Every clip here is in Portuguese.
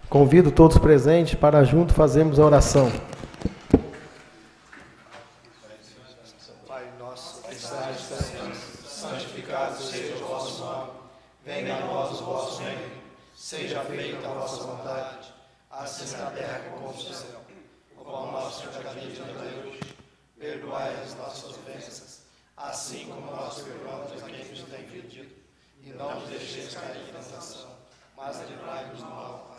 Convido todos presentes para junto fazermos a oração. Pai nosso, que estais nos céus, santificado seja o vosso nome. Venha a nós o vosso reino. Seja feita a vossa vontade, assim na terra como no céu. O pão nosso de cada dia nos dai hoje. Perdoai as nossas ofensas, assim como nós perdoamos a quem nos tem ofendido. E não nos deixeis cair em tentação, mas livrai-nos do mal.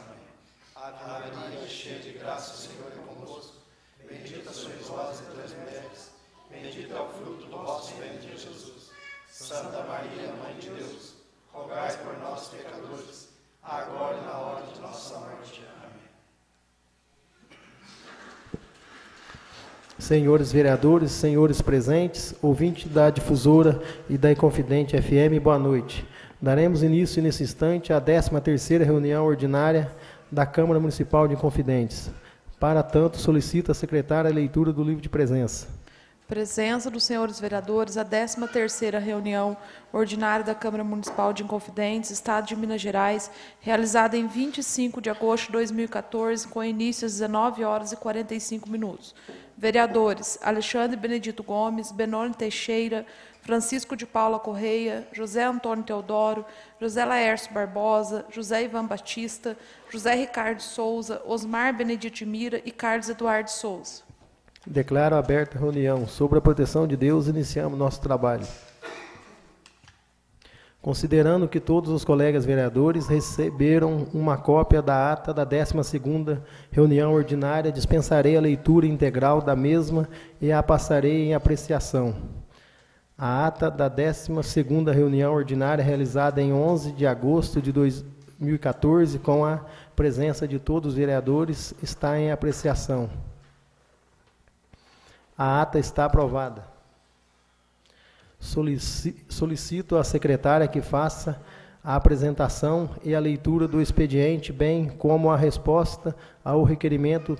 Ave Maria, cheia de graça, o Senhor é convosco. Bendita sois vós entre as mulheres, bendito é o fruto do vosso ventre, Jesus. Santa Maria, Mãe de Deus, rogai por nós, pecadores, agora e na hora de nossa morte. Amém. Senhores vereadores, senhores presentes, ouvintes da Difusora e da Inconfidente FM, boa noite. Daremos início nesse instante à 13ª reunião ordinária da Câmara Municipal de Inconfidentes. Para tanto, solicita a secretária a leitura do livro de presença. Presença dos senhores vereadores, a 13ª reunião ordinária da Câmara Municipal de Inconfidentes, Estado de Minas Gerais, realizada em 25 de agosto de 2014, com início às 19h45. Vereadores: Alexandre Benedito Gomes, Benoni Teixeira, Francisco de Paula Correia, José Antônio Teodoro, José Laércio Barbosa, José Ivan Batista, José Ricardo Souza, Osmar Benedito de Mira e Carlos Eduardo Souza. Declaro aberta a reunião. Sobre a proteção de Deus, iniciamos nosso trabalho. Considerando que todos os colegas vereadores receberam uma cópia da ata da 12ª reunião ordinária, dispensarei a leitura integral da mesma e a passarei em apreciação. A ata da 12ª reunião ordinária, realizada em 11 de agosto de 2014, com a presença de todos os vereadores, está em apreciação. A ata está aprovada. Solicito à secretária que faça a apresentação e a leitura do expediente, bem como a resposta ao requerimento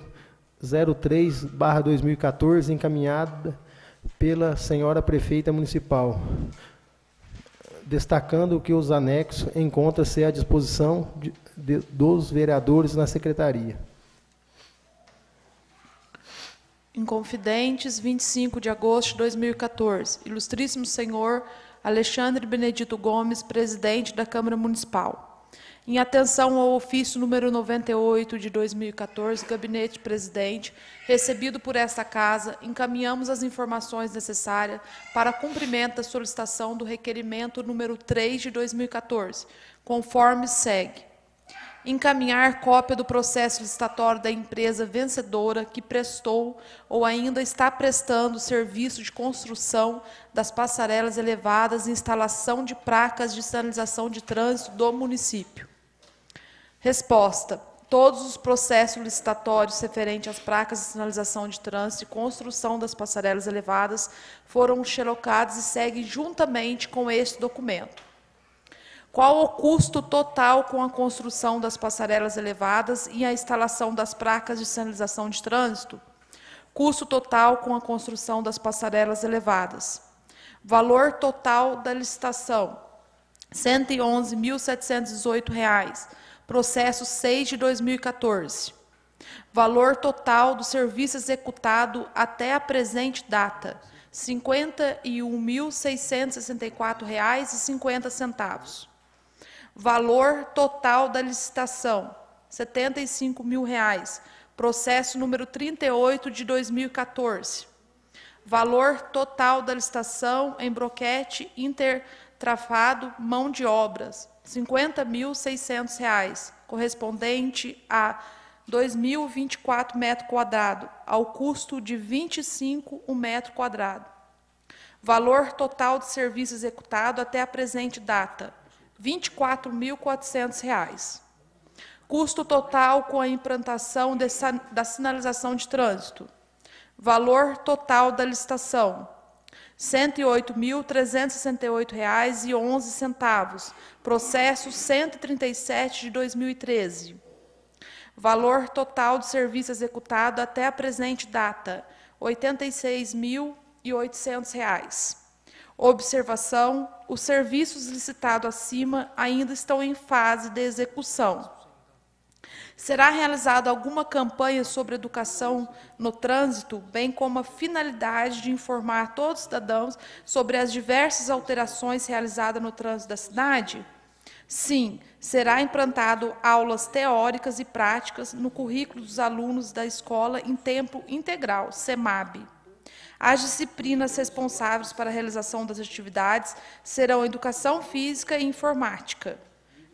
03/2014, encaminhada pela senhora prefeita municipal, destacando que os anexos encontram-se à disposição dos vereadores na secretaria. Inconfidentes, 25 de agosto de 2014. Ilustríssimo senhor Alexandre Benedito Gomes, presidente da Câmara Municipal. Em atenção ao ofício número 98 de 2014, gabinete presidente, recebido por esta casa, encaminhamos as informações necessárias para cumprimento da solicitação do requerimento número 3 de 2014, conforme segue. Encaminhar cópia do processo licitatório da empresa vencedora que prestou ou ainda está prestando serviço de construção das passarelas elevadas e instalação de placas de sinalização de trânsito do município. Resposta: todos os processos licitatórios referentes às placas de sinalização de trânsito e construção das passarelas elevadas foram xerocados e seguem juntamente com este documento. Qual o custo total com a construção das passarelas elevadas e a instalação das placas de sinalização de trânsito? Custo total com a construção das passarelas elevadas. Valor total da licitação: R$ 111.718. Processo 6 de 2014. Valor total do serviço executado até a presente data: R$ 51.664,50. Valor total da licitação: R$ 75.000. Processo número 38 de 2014. Valor total da licitação em broquete intertrafado mão de obras: R$ 50.600, correspondente a 2.024 metros quadrados, ao custo de R$ 25 o metro quadrado. Valor total de serviço executado até a presente data: R$ 24.400. Custo total com a implantação da sinalização de trânsito. Valor total da licitação: R$ 108.368,11. Processo 137 de 2013. Valor total do serviço executado até a presente data: R$ 86.800. Observação: os serviços licitados acima ainda estão em fase de execução. Será realizada alguma campanha sobre educação no trânsito, bem como a finalidade de informar todos os cidadãos sobre as diversas alterações realizadas no trânsito da cidade? Sim, será implantado aulas teóricas e práticas no currículo dos alunos da escola em tempo integral, SEMAB. As disciplinas responsáveis para a realização das atividades serão Educação Física e Informática.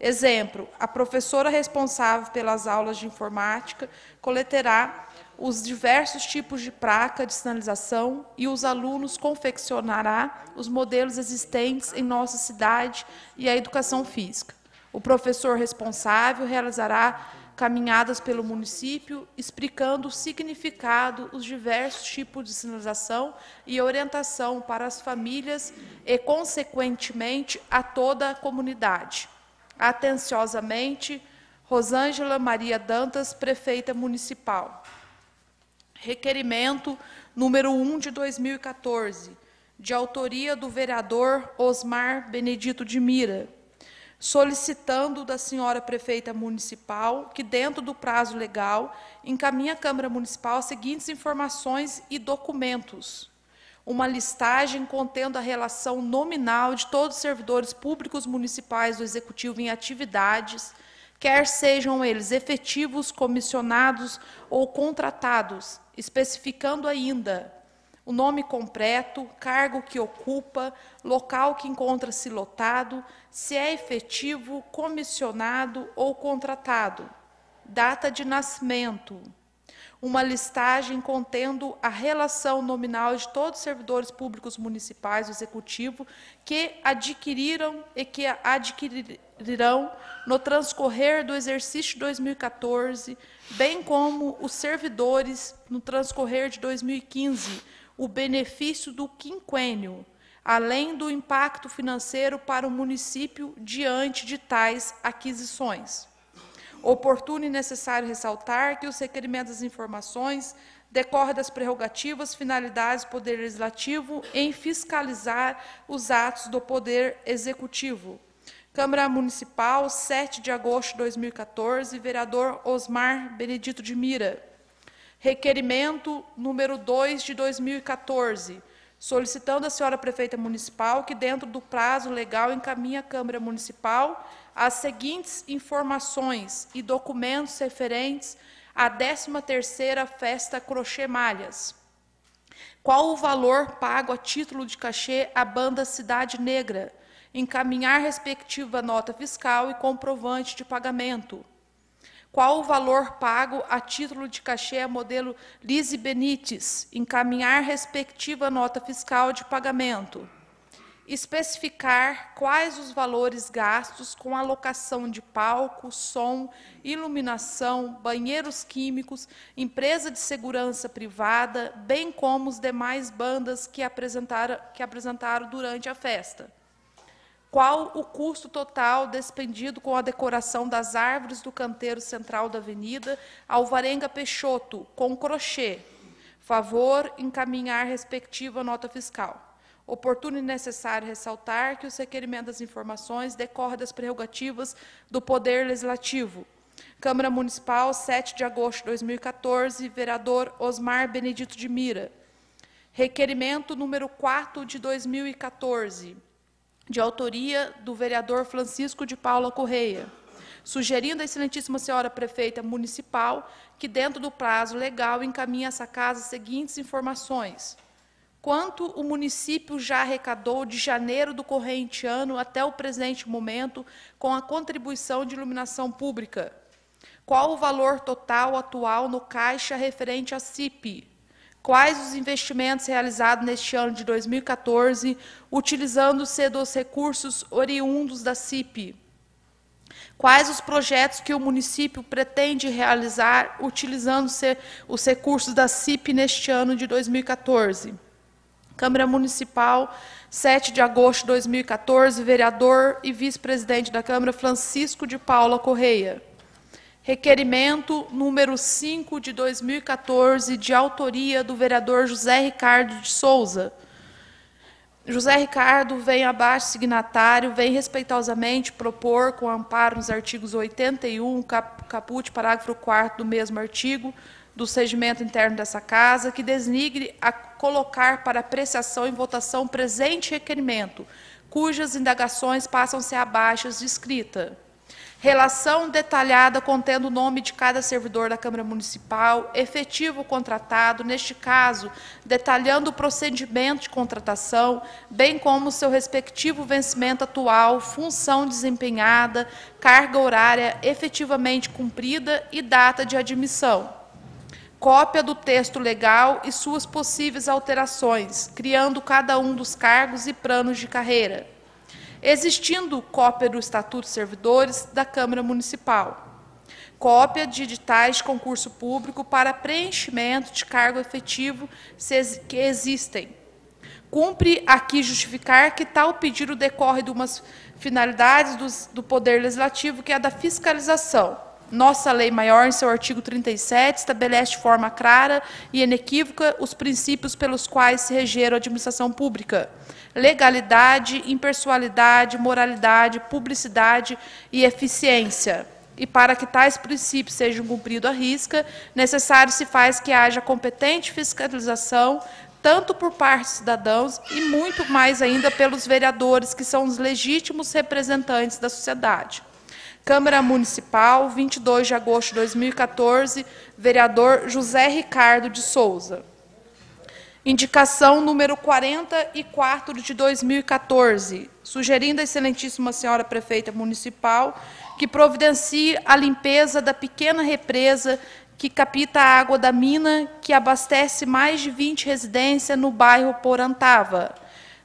Exemplo, a professora responsável pelas aulas de informática coletará os diversos tipos de placa de sinalização e os alunos confeccionará os modelos existentes em nossa cidade e a educação física. O professor responsável realizará caminhadas pelo município, explicando o significado, os diversos tipos de sinalização e orientação para as famílias e, consequentemente, a toda a comunidade. Atenciosamente, Rosângela Maria Dantas, Prefeita Municipal. Requerimento número 1 de 2014, de autoria do vereador Osmar Benedito de Mira, solicitando da senhora Prefeita Municipal que, dentro do prazo legal, encaminhe à Câmara Municipal as seguintes informações e documentos. Uma listagem contendo a relação nominal de todos os servidores públicos municipais do Executivo em atividades, quer sejam eles efetivos, comissionados ou contratados, especificando ainda o nome completo, cargo que ocupa, local que encontra-se lotado, se é efetivo, comissionado ou contratado, data de nascimento. Uma listagem contendo a relação nominal de todos os servidores públicos municipais do Executivo que adquiriram e que adquirirão no transcorrer do exercício de 2014, bem como os servidores no transcorrer de 2015, o benefício do quinquênio, além do impacto financeiro para o município diante de tais aquisições. Oportuno e necessário ressaltar que os requerimentos das informações decorrem das prerrogativas, finalidades do Poder Legislativo em fiscalizar os atos do Poder Executivo. Câmara Municipal, 7 de agosto de 2014, vereador Osmar Benedito de Mira. Requerimento número 2 de 2014, solicitando à senhora Prefeita Municipal que, dentro do prazo legal, encaminhe à Câmara Municipal as seguintes informações e documentos referentes à 13ª Festa Crochê Malhas. Qual o valor pago a título de cachê à banda Cidade Negra? Encaminhar respectiva nota fiscal e comprovante de pagamento. Qual o valor pago a título de cachê a modelo Lise Benites? Encaminhar respectiva nota fiscal de pagamento. Especificar quais os valores gastos com alocação de palco, som, iluminação, banheiros químicos, empresa de segurança privada, bem como os demais bandas que apresentaram durante a festa. Qual o custo total despendido com a decoração das árvores do canteiro central da Avenida Alvarenga Peixoto, com crochê? Favor encaminhar respectiva nota fiscal. Oportuno e necessário ressaltar que os requerimentos das informações decorrem das prerrogativas do Poder Legislativo. Câmara Municipal, 7 de agosto de 2014, vereador Osmar Benedito de Mira. Requerimento número 4 de 2014, de autoria do vereador Francisco de Paula Correia, sugerindo à excelentíssima senhora Prefeita Municipal que, dentro do prazo legal, encaminhe a essa casa as seguintes informações. Quanto o município já arrecadou de janeiro do corrente ano até o presente momento com a contribuição de iluminação pública? Qual o valor total atual no caixa referente à CIP? Quais os investimentos realizados neste ano de 2014, utilizando-se dos recursos oriundos da CIP? Quais os projetos que o município pretende realizar, utilizando-se os recursos da CIP neste ano de 2014? Câmara Municipal, 7 de agosto de 2014, vereador e vice-presidente da Câmara, Francisco de Paula Correia. Requerimento número 5 de 2014, de autoria do vereador José Ricardo de Souza, José Ricardo vem abaixo signatário, vem respeitosamente propor, com amparo nos artigos 81, caput, parágrafo 4º do mesmo artigo, do regimento interno dessa Casa, que desigre a colocar para apreciação e votação presente requerimento, cujas indagações passam a ser abaixo de escrita. Relação detalhada contendo o nome de cada servidor da Câmara Municipal, efetivo contratado, neste caso, detalhando o procedimento de contratação, bem como seu respectivo vencimento atual, função desempenhada, carga horária efetivamente cumprida e data de admissão. Cópia do texto legal e suas possíveis alterações, criando cada um dos cargos e planos de carreira. Existindo cópia do Estatuto dos Servidores da Câmara Municipal. Cópia de editais de concurso público para preenchimento de cargo efetivo que existem. Cumpre aqui justificar que tal pedido decorre de umas finalidades do Poder Legislativo, que é a da fiscalização. Nossa lei maior, em seu artigo 37, estabelece de forma clara e inequívoca os princípios pelos quais se reger a administração pública: legalidade, impessoalidade, moralidade, publicidade e eficiência. E para que tais princípios sejam cumpridos à risca, necessário se faz que haja competente fiscalização, tanto por parte dos cidadãos e muito mais ainda pelos vereadores, que são os legítimos representantes da sociedade. Câmara Municipal, 22 de agosto de 2014, vereador José Ricardo de Souza. Indicação número 44 de 2014, sugerindo à excelentíssima senhora prefeita municipal que providencie a limpeza da pequena represa que capta a água da mina, que abastece mais de 20 residências no bairro Porantava.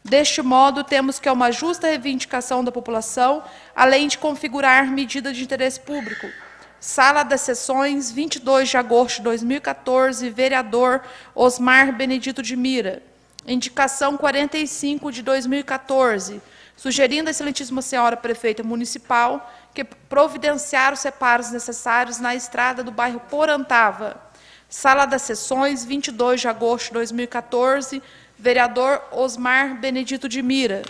Deste modo, temos que é uma justa reivindicação da população, além de configurar medida de interesse público. Sala das Sessões, 22 de agosto de 2014, vereador Osmar Benedito de Mira. Indicação 45 de 2014, sugerindo à excelentíssima senhora prefeita municipal que providenciar os reparos necessários na estrada do bairro Porantava. Sala das Sessões, 22 de agosto de 2014, vereador Osmar Benedito de Mira.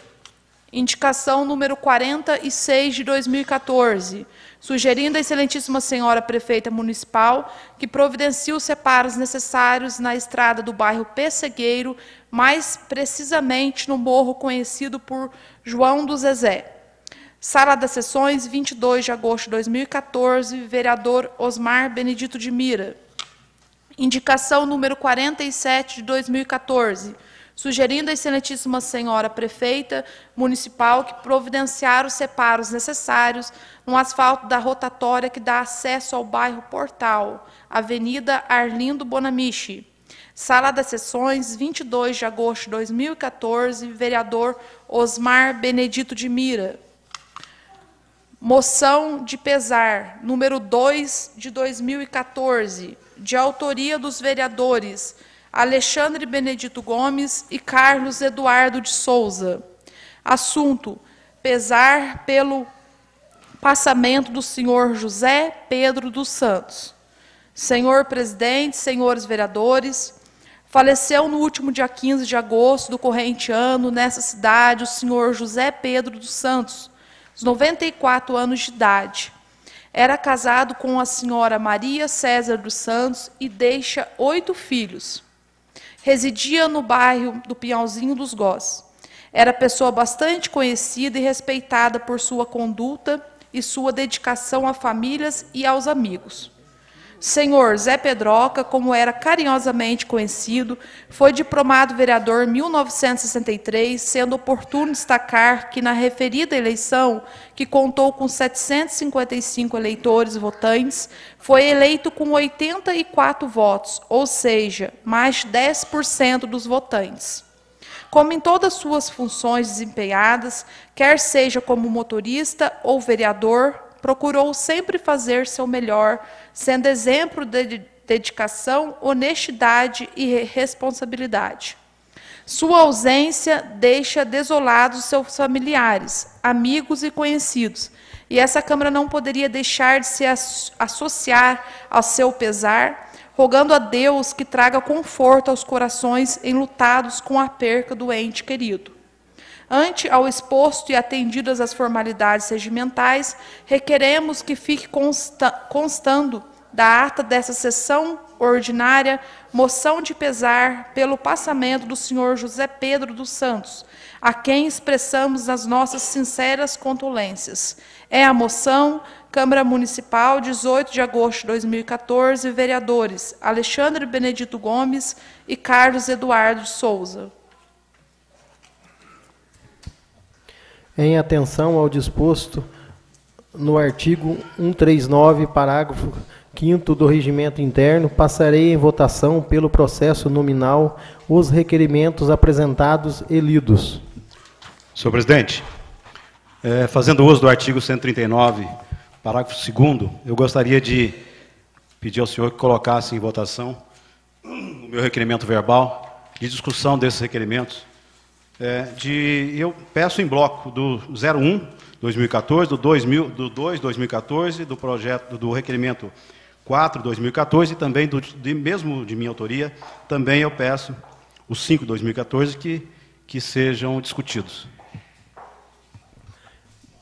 Indicação número 46 de 2014, sugerindo à excelentíssima senhora prefeita municipal que providencie os reparos necessários na estrada do bairro Pessegueiro, mais precisamente no morro conhecido por João do Zezé. Sala das Sessões, 22 de agosto de 2014, vereador Osmar Benedito de Mira. Indicação número 47 de 2014, sugerindo à excelentíssima senhora prefeita municipal que providenciar os reparos necessários no asfalto da rotatória que dá acesso ao bairro Portal, Avenida Arlindo Bonamichi. Sala das Sessões, 22 de agosto de 2014, vereador Osmar Benedito de Mira. Moção de pesar, número 2 de 2014, de autoria dos vereadores Alexandre Benedito Gomes e Carlos Eduardo de Souza. Assunto: pesar pelo passamento do senhor José Pedro dos Santos. Senhor presidente, senhores vereadores, faleceu no último dia 15 de agosto do corrente ano, nessa cidade, o senhor José Pedro dos Santos, aos 94 anos de idade. Era casado com a senhora Maria César dos Santos e deixa 8 filhos. Residia no bairro do Pinhalzinho dos Gós. Era pessoa bastante conhecida e respeitada por sua conduta e sua dedicação a famílias e aos amigos. Senhor Zé Pedroca, como era carinhosamente conhecido, foi diplomado vereador em 1963, sendo oportuno destacar que, na referida eleição, que contou com 755 eleitores votantes, foi eleito com 84 votos, ou seja, mais de 10% dos votantes. Como em todas suas funções desempenhadas, quer seja como motorista ou vereador, procurou sempre fazer seu melhor, sendo exemplo de dedicação, honestidade e responsabilidade. Sua ausência deixa desolados seus familiares, amigos e conhecidos, e essa Câmara não poderia deixar de se associar ao seu pesar, rogando a Deus que traga conforto aos corações enlutados com a perca do ente querido. Ante ao exposto e atendidas as formalidades regimentais, requeremos que fique constando da ata dessa sessão ordinária moção de pesar pelo passamento do senhor José Pedro dos Santos, a quem expressamos as nossas sinceras condolências. É a moção Câmara Municipal, 18 de agosto de 2014, vereadores Alexandre Benedito Gomes e Carlos Eduardo de Souza. Em atenção ao disposto no artigo 139, parágrafo 5º do Regimento Interno, passarei em votação pelo processo nominal os requerimentos apresentados e lidos. Senhor presidente, fazendo uso do artigo 139, parágrafo 2º, eu gostaria de pedir ao senhor que colocasse em votação o meu requerimento verbal de discussão desses requerimentos. Eu peço em bloco do 01/2014, do 2/2014, do projeto do requerimento 4/2014 e também mesmo de minha autoria, também eu peço os 5/2014 que sejam discutidos.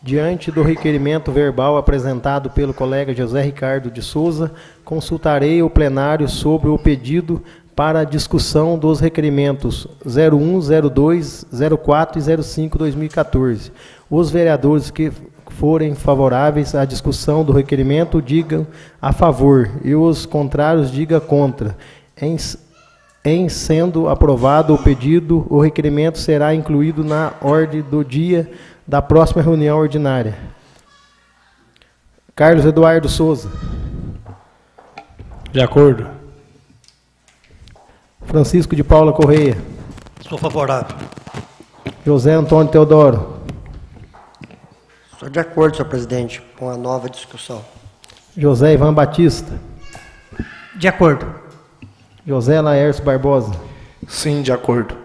Diante do requerimento verbal apresentado pelo colega José Ricardo de Souza, consultarei o plenário sobre o pedido para a discussão dos requerimentos 01, 02, 04 e 05/2014. Os vereadores que forem favoráveis à discussão do requerimento digam a favor e os contrários digam contra. Em sendo aprovado o pedido, o requerimento será incluído na ordem do dia da próxima reunião ordinária. Carlos Eduardo Souza. De acordo. Francisco de Paula Correia. Sou favorável. José Antônio Teodoro. Estou de acordo, senhor presidente, com a nova discussão. José Ivan Batista. De acordo. José Laércio Barbosa. Sim, de acordo.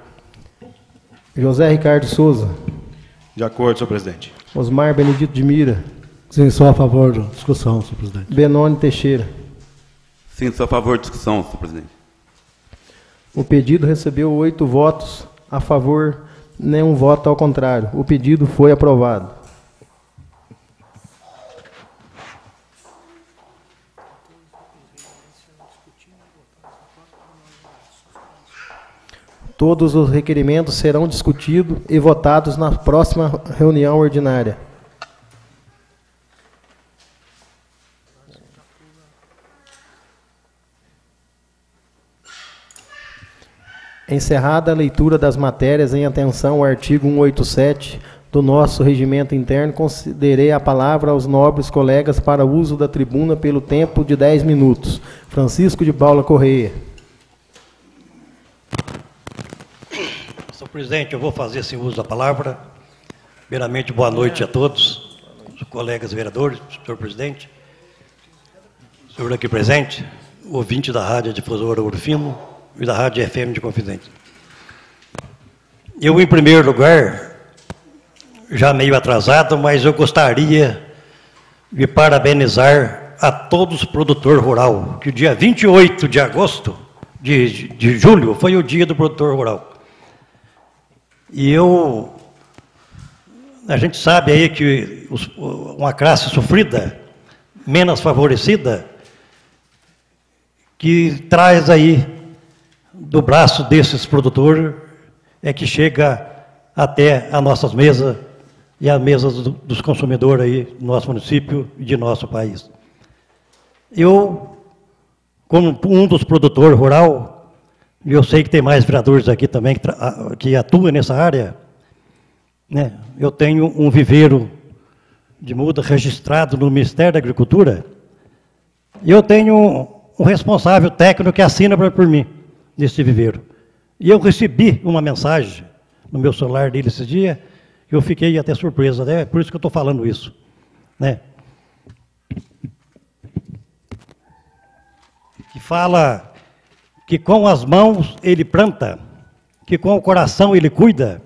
José Ricardo Souza. De acordo, senhor presidente. Osmar Benedito de Mira. Sim, sou a favor da discussão, senhor presidente. Benoni Teixeira. Sim, sou a favor da discussão, senhor presidente. O pedido recebeu 8 votos a favor, nenhum voto ao contrário. O pedido foi aprovado. Todos os requerimentos serão discutidos e votados na próxima reunião ordinária. Encerrada a leitura das matérias, em atenção ao artigo 187 do nosso regimento interno, concederei a palavra aos nobres colegas para uso da tribuna pelo tempo de 10 minutos. Francisco de Paula Correia. Senhor presidente, eu vou fazer esse uso da palavra. Primeiramente, boa noite a todos, os colegas vereadores, senhor presidente, senhor aqui presente, ouvinte da Rádio Difusora Ouro Fino e da Rádio FM de Confidência. Eu, em primeiro lugar, já meio atrasado, mas eu gostaria de parabenizar a todos os produtores rurais, que o dia 28 de agosto, de julho, foi o dia do produtor rural. E a gente sabe aí que uma classe sofrida, menos favorecida, que traz aí do braço desses produtores, é que chega até as nossas mesas e as mesas dos consumidores aí do nosso município e de nosso país. Eu, como um dos produtores rural, e eu sei que tem mais vereadores aqui também que atuam nessa área, né? Eu tenho um viveiro de muda registrado no Ministério da Agricultura, e eu tenho um responsável técnico que assina por mim nesse viveiro. E eu recebi uma mensagem no meu celular dele esse dia, e eu fiquei até surpreso, né? Por isso que eu estou falando isso, né? Que fala que com as mãos ele planta, que com o coração ele cuida,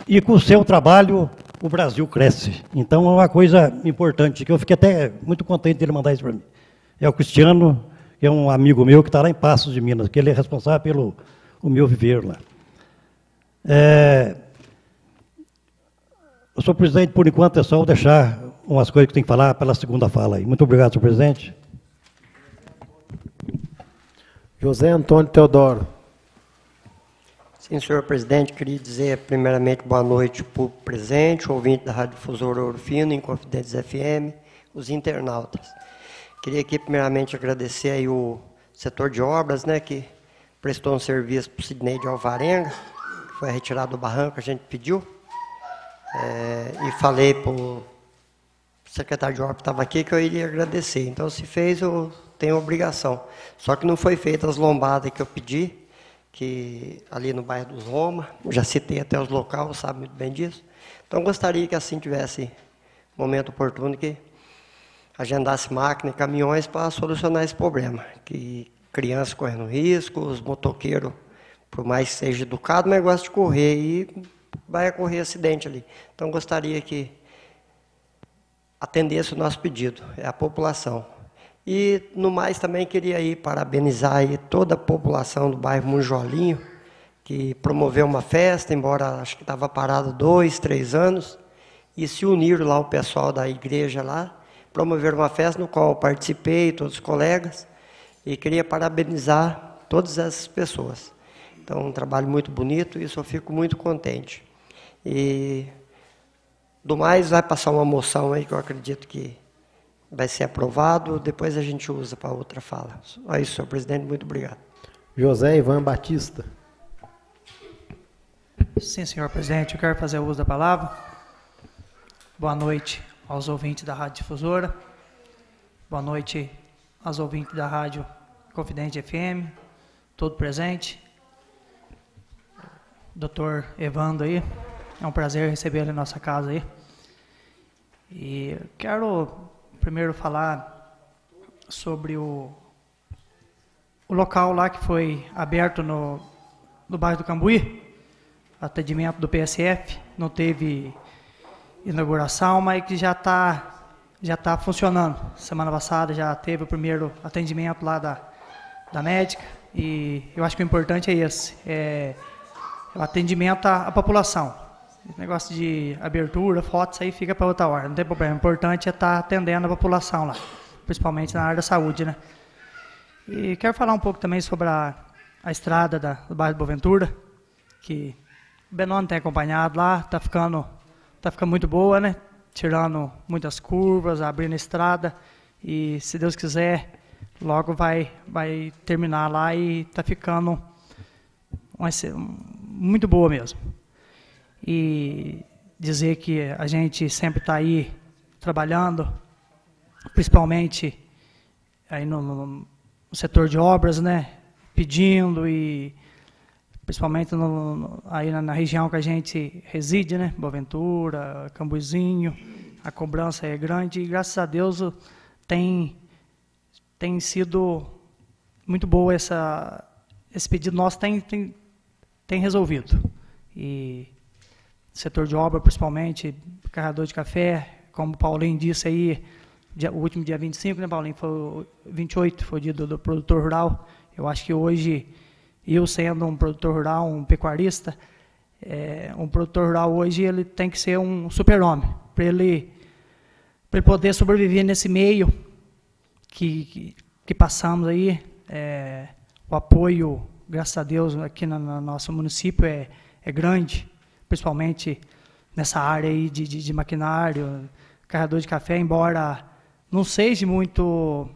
e com o seu trabalho o Brasil cresce. Então é uma coisa importante, que eu fiquei até muito contente dele mandar isso para mim. É o Cristiano, que é um amigo meu que está lá em Passos de Minas, que ele é responsável pelo o meu viveiro lá. Senhor presidente, por enquanto é só deixar umas coisas que tem que falar pela segunda fala aí. Muito obrigado, senhor presidente. José Antônio Teodoro. Sim, senhor presidente, queria dizer primeiramente boa noite para o presente, ouvinte da Rádio Difusora Ouro Fino, Inconfidentes FM, os internautas. Queria aqui primeiramente agradecer aí o setor de obras, né, que prestou um serviço para o Sidney de Alvarenga, que foi retirado do barranco, a gente pediu, e falei para o secretário de obras que estava aqui que eu iria agradecer. Então, se fez, eu tenho obrigação. Só que não foi feita as lombadas que eu pedi, que ali no bairro dos Roma, já citei até os locais, sabe muito bem disso. Então, gostaria que assim tivesse momento oportuno que agendasse máquina e caminhões para solucionar esse problema, que crianças correndo risco, os motoqueiros, por mais que seja educado, mas gosta de correr e vai ocorrer acidente ali. Então, gostaria que atendesse o nosso pedido, é a população. E, no mais, também queria aí parabenizar aí toda a população do bairro Monjolinho, que promoveu uma festa, embora acho que estava parado 2, 3 anos, e se uniram lá o pessoal da igreja lá, promoveram uma festa no qual eu participei, todos os colegas, e queria parabenizar todas essas pessoas. Então, um trabalho muito bonito e eu fico muito contente. E, do mais, vai passar uma moção aí que eu acredito que vai ser aprovado, depois a gente usa para outra fala. É isso, senhor presidente, muito obrigado. José Ivan Batista. Sim, senhor presidente, eu quero fazer uso da palavra. Boa noite aos ouvintes da Rádio Difusora. Boa noite aos ouvintes da Rádio Confidente FM, todo presente. Doutor Evandro aí, é um prazer recebê-lo em nossa casa aí. E quero primeiro falar sobre o local lá que foi aberto no bairro do Cambuí, atendimento do PSF, não teve inauguração, mas que já tá funcionando. Semana passada já teve o primeiro atendimento lá da médica, e eu acho que o importante é esse, o atendimento à população. Esse negócio de abertura, fotos, aí fica para outra hora, não tem problema. O importante é estar atendendo a população lá, principalmente na área da saúde, né? E quero falar um pouco também sobre a estrada do bairro de Boaventura, que o Benoni tem acompanhado lá, tá ficando muito boa, né? Tirando muitas curvas, abrindo a estrada, e se Deus quiser, logo vai terminar lá e tá ficando muito boa mesmo. E dizer que a gente sempre está aí trabalhando, principalmente aí no setor de obras, né? Pedindo, e principalmente aí na região que a gente reside, né? Boaventura, Cambuizinho, a cobrança é grande e, graças a Deus, tem sido muito boa esse pedido nosso, tem resolvido. E setor de obra, principalmente, carregador de café, como o Paulinho disse aí, o último dia 25, né, Paulinho? Foi o 28, foi o dia do produtor rural. Eu acho que hoje, eu sendo um produtor rural, um pecuarista, um produtor rural hoje ele tem que ser um super-homem, para ele poder sobreviver nesse meio que passamos aí. O apoio, graças a Deus, aqui no nosso município é grande, principalmente nessa área aí de maquinário, carregador de café, embora não seja muito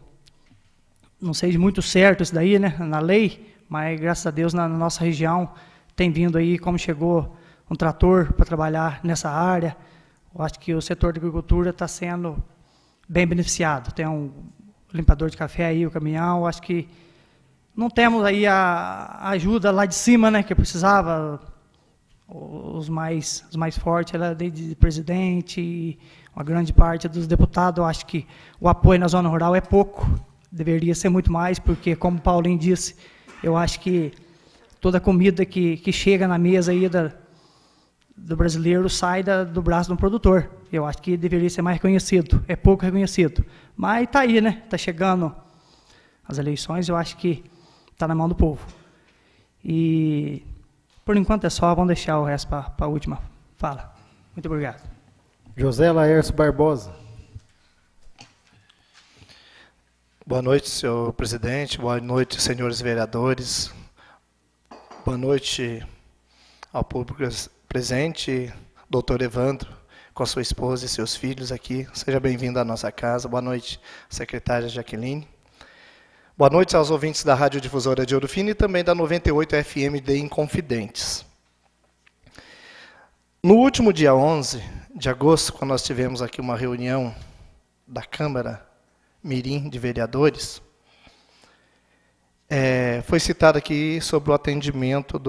certo isso daí, né, na lei, mas graças a Deus na nossa região tem vindo aí, como chegou um trator para trabalhar nessa área. Eu acho que o setor da agricultura está sendo bem beneficiado. Tem um limpador de café aí, o caminhão. Eu acho que não temos aí a ajuda lá de cima, né, que precisava. Os mais fortes, ela desde presidente e uma grande parte dos deputados. Eu acho que o apoio na zona rural é pouco, deveria ser muito mais, porque, como o Paulinho disse, eu acho que toda a comida que chega na mesa aí do brasileiro sai do braço do produtor. Eu acho que deveria ser mais reconhecido, é pouco reconhecido. Mas está aí, né? Está chegando as eleições, eu acho que está na mão do povo. E, por enquanto, é só, vamos deixar o resto para a última fala. Muito obrigado. José Laércio Barbosa. Boa noite, senhor presidente. Boa noite, senhores vereadores. Boa noite ao público presente, doutor Evandro, com sua esposa e seus filhos aqui. Seja bem-vindo à nossa casa. Boa noite, secretária Jaqueline. Boa noite aos ouvintes da Rádio Difusora de Ouro Fino e também da 98 FM de Inconfidentes. No último dia 11 de agosto, quando nós tivemos aqui uma reunião da Câmara Mirim de Vereadores, foi citado aqui sobre o atendimento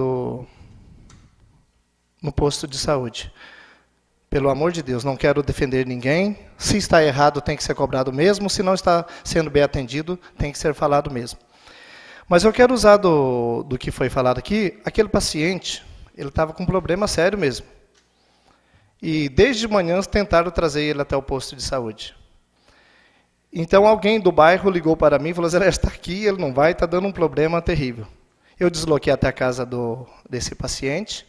no posto de saúde. Pelo amor de Deus, não quero defender ninguém. Se está errado, tem que ser cobrado mesmo. Se não está sendo bem atendido, tem que ser falado mesmo. Mas eu quero usar do que foi falado aqui. Aquele paciente, ele estava com um problema sério mesmo. E desde manhã tentaram trazer ele até o posto de saúde. Então alguém do bairro ligou para mim e falou: Zé, está aqui, ele não vai, está dando um problema terrível. Eu desloquei até a casa desse paciente,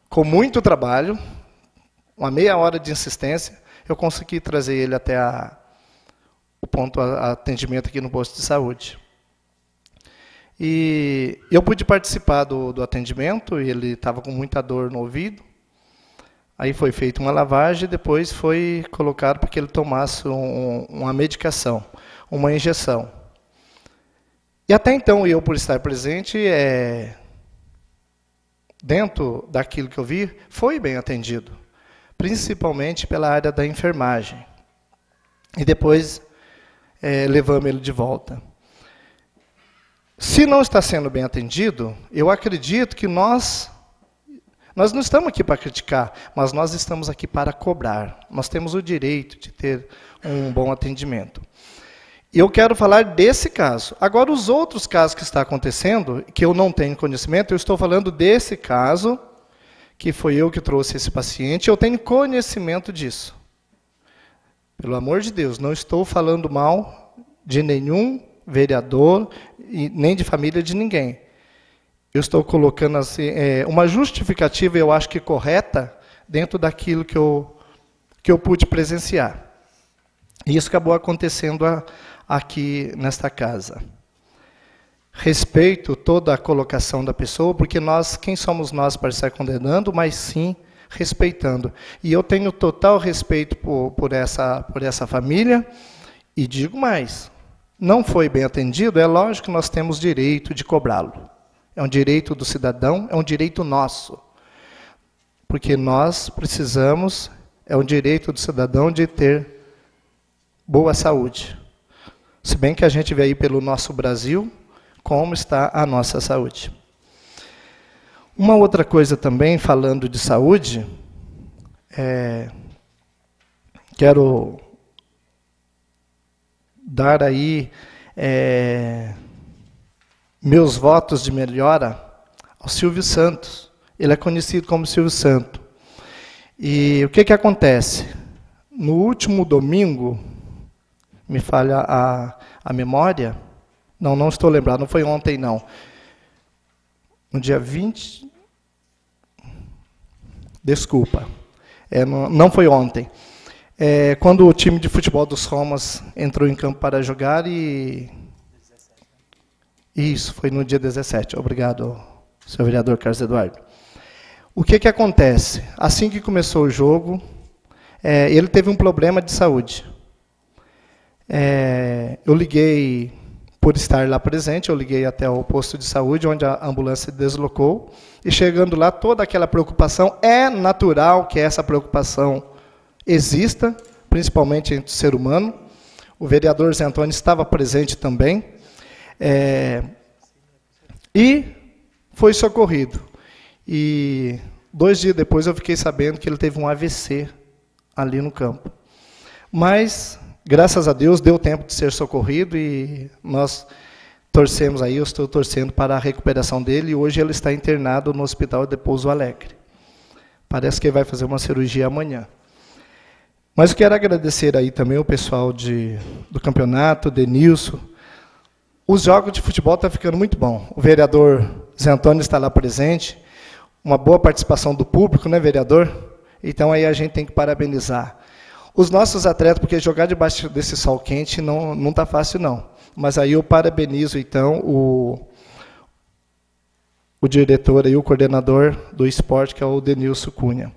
com muito trabalho, uma meia hora de insistência, eu consegui trazer ele até o ponto de atendimento aqui no posto de saúde. E eu pude participar do atendimento, ele estava com muita dor no ouvido. Aí foi feita uma lavagem e depois foi colocado para que ele tomasse uma medicação, uma injeção. E até então, eu, por estar presente, dentro daquilo que eu vi, foi bem atendido, principalmente pela área da enfermagem. E depois levamos ele de volta. Se não está sendo bem atendido, eu acredito que nós não estamos aqui para criticar, mas nós estamos aqui para cobrar. Nós temos o direito de ter um bom atendimento. E eu quero falar desse caso. Agora, os outros casos que estão acontecendo, que eu não tenho conhecimento, eu estou falando desse caso, que foi eu que trouxe esse paciente, eu tenho conhecimento disso. Pelo amor de Deus, não estou falando mal de nenhum vereador, e nem de família de ninguém. Eu estou colocando assim, uma justificativa, eu acho que correta, dentro daquilo que eu pude presenciar. E isso acabou acontecendo aqui nesta casa. Respeito toda a colocação da pessoa, porque quem somos nós para estar condenando, mas sim respeitando. E eu tenho total respeito por essa família, e digo mais, não foi bem atendido, é lógico que nós temos direito de cobrá-lo. É um direito do cidadão, é um direito nosso. Porque nós precisamos, é um direito do cidadão de ter boa saúde. Se bem que a gente vê aí pelo nosso Brasil, como está a nossa saúde. Uma outra coisa também, falando de saúde, quero dar aí meus votos de melhora ao Silvio Santos. Ele é conhecido como Silvio Santo. E o que acontece? No último domingo, me falha a memória, não estou lembrado, não foi ontem não. No dia 20... Desculpa, não foi ontem. Quando o time de futebol dos Romas entrou em campo para jogar e... Isso, foi no dia 17. Obrigado, senhor vereador Carlos Eduardo. O que acontece? Assim que começou o jogo, ele teve um problema de saúde. Eu liguei, por estar lá presente, eu liguei até o posto de saúde, onde a ambulância deslocou, e chegando lá, toda aquela preocupação, é natural que essa preocupação exista, principalmente entre o ser humano. O vereador Zé Antônio estava presente também, e foi socorrido. E 2 dias depois eu fiquei sabendo que ele teve um AVC ali no campo. Mas, graças a Deus, deu tempo de ser socorrido e nós torcemos aí, eu estou torcendo para a recuperação dele, e hoje ele está internado no Hospital de Pouso Alegre. Parece que ele vai fazer uma cirurgia amanhã. Mas eu quero agradecer aí também o pessoal do campeonato, Denilson. Os jogos de futebol estão ficando muito bom. O vereador Zé Antônio está lá presente. Uma boa participação do público, né, vereador? Então aí a gente tem que parabenizar. Os nossos atletas, porque jogar debaixo desse sol quente não está fácil, não. Mas aí eu parabenizo, então, o diretor e o coordenador do esporte, que é o Denilson Cunha.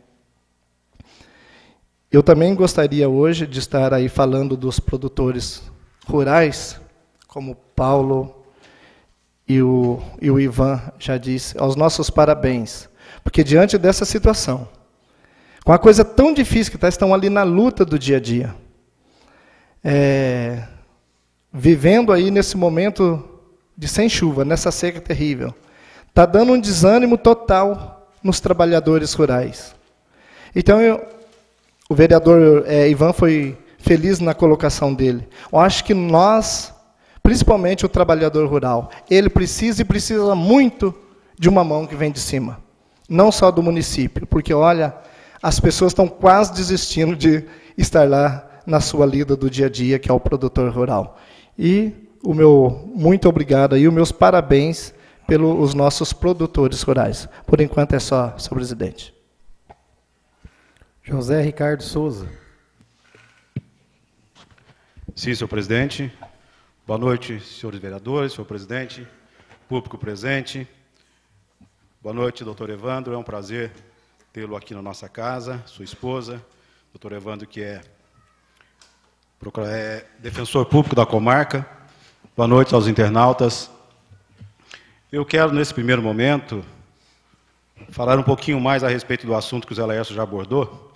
Eu também gostaria hoje de estar aí falando dos produtores rurais, como o Paulo e o Ivan já disse, aos nossos parabéns. Porque diante dessa situação, com uma coisa tão difícil que estão ali na luta do dia a dia, vivendo aí nesse momento de sem chuva, nessa seca terrível, está dando um desânimo total nos trabalhadores rurais. Então, o vereador Ivan foi feliz na colocação dele. Eu acho que nós, principalmente o trabalhador rural, ele precisa muito de uma mão que vem de cima. Não só do município, porque, olha, as pessoas estão quase desistindo de estar lá na sua lida do dia a dia, que é o produtor rural. E o meu muito obrigado e os meus parabéns pelos nossos produtores rurais. Por enquanto é só, senhor presidente. José Ricardo Souza. Sim, senhor presidente. Boa noite, senhores vereadores, senhor presidente, público presente. Boa noite, doutor Evandro. É um prazer tê-lo aqui na nossa casa, sua esposa, doutor Evandro, que é defensor público da comarca. Boa noite aos internautas. Eu quero, nesse primeiro momento, falar um pouquinho mais a respeito do assunto que o Zé Laércio já abordou,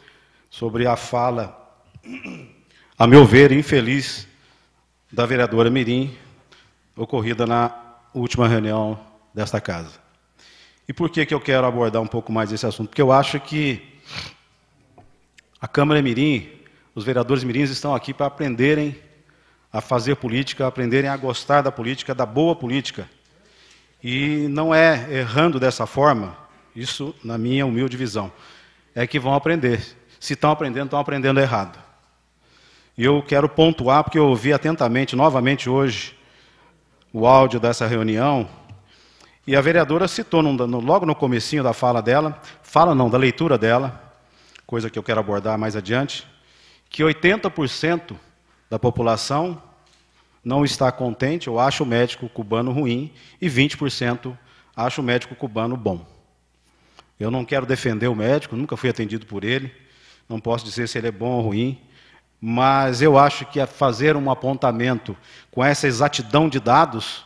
sobre a fala, a meu ver, infeliz, da vereadora Mirim, ocorrida na última reunião desta casa. E por que eu quero abordar um pouco mais esse assunto? Porque eu acho que a Câmara Mirim, os vereadores mirins estão aqui para aprenderem a fazer política, aprenderem a gostar da política, da boa política. E não é errando dessa forma, isso na minha humilde visão, é que vão aprender. Se estão aprendendo errado. E eu quero pontuar, porque eu ouvi atentamente, novamente hoje, o áudio dessa reunião, e a vereadora citou, logo no comecinho da fala dela, da leitura dela, coisa que eu quero abordar mais adiante, que 80% da população não está contente ou acha o médico cubano ruim, e 20% acha o médico cubano bom. Eu não quero defender o médico, nunca fui atendido por ele, não posso dizer se ele é bom ou ruim, mas eu acho que fazer um apontamento com essa exatidão de dados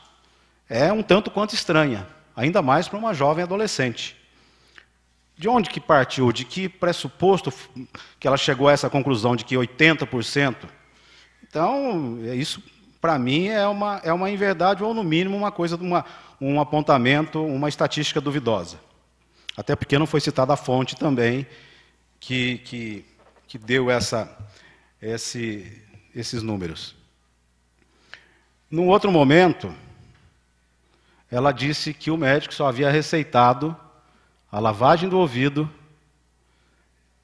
é um tanto quanto estranha, ainda mais para uma jovem adolescente. De onde que partiu? De que pressuposto que ela chegou a essa conclusão de que 80%? Então, isso, para mim, é uma inverdade, ou no mínimo uma coisa, um apontamento, uma estatística duvidosa. Até porque não foi citada a fonte também que deu esses números. Num outro momento, ela disse que o médico só havia receitado a lavagem do ouvido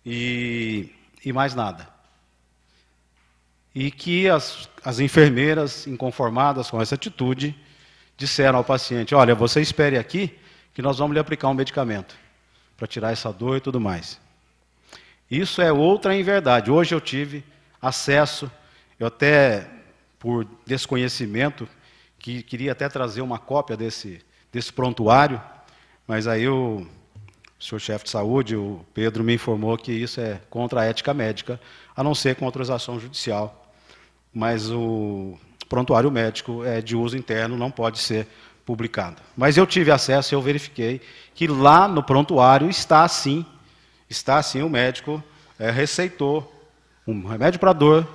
e mais nada. E que as enfermeiras, inconformadas com essa atitude, disseram ao paciente, olha, você espere aqui, que nós vamos lhe aplicar um medicamento, para tirar essa dor e tudo mais. Isso é outra inverdade. Hoje eu tive acesso, eu até, por desconhecimento, que queria até trazer uma cópia desse prontuário, mas aí o senhor chefe de saúde, o Pedro, me informou que isso é contra a ética médica, a não ser com autorização judicial. Mas o prontuário médico é de uso interno, não pode ser publicado. Mas eu tive acesso e eu verifiquei que lá no prontuário está sim o médico receitou um remédio para dor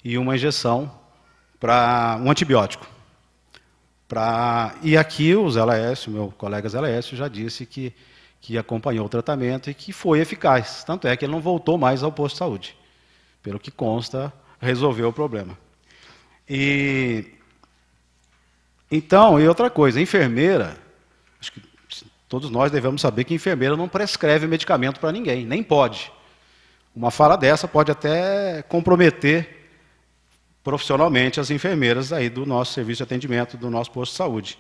e uma injeção para um antibiótico. E aqui o Zé Laércio, meu colega Zé Laércio, já disse que acompanhou o tratamento e que foi eficaz. Tanto é que ele não voltou mais ao posto de saúde. Pelo que consta, resolveu o problema. Então, e outra coisa, a enfermeira, acho que todos nós devemos saber que a enfermeira não prescreve medicamento para ninguém, nem pode. Uma fala dessa pode até comprometer profissionalmente as enfermeiras aí do nosso serviço de atendimento, do nosso posto de saúde.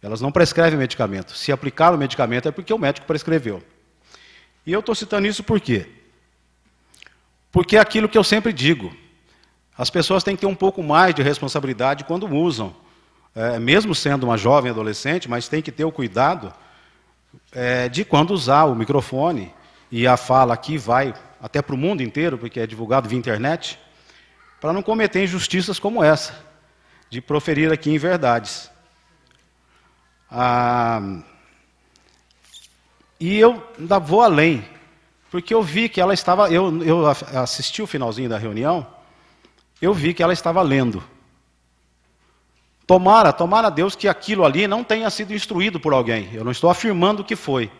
Elas não prescrevem medicamento. Se aplicar o medicamento é porque o médico prescreveu. E eu estou citando isso por quê? Porque é aquilo que eu sempre digo, as pessoas têm que ter um pouco mais de responsabilidade quando usam, mesmo sendo uma jovem adolescente, mas tem que ter o cuidado de quando usar o microfone, e a fala aqui vai até para o mundo inteiro, porque é divulgado via internet, para não cometer injustiças como essa, de proferir aqui inverdades. E eu ainda vou além, porque eu vi que ela estava, eu assisti o finalzinho da reunião, eu vi que ela estava lendo. Tomara a Deus que aquilo ali não tenha sido instruído por alguém. Eu não estou afirmando que foi.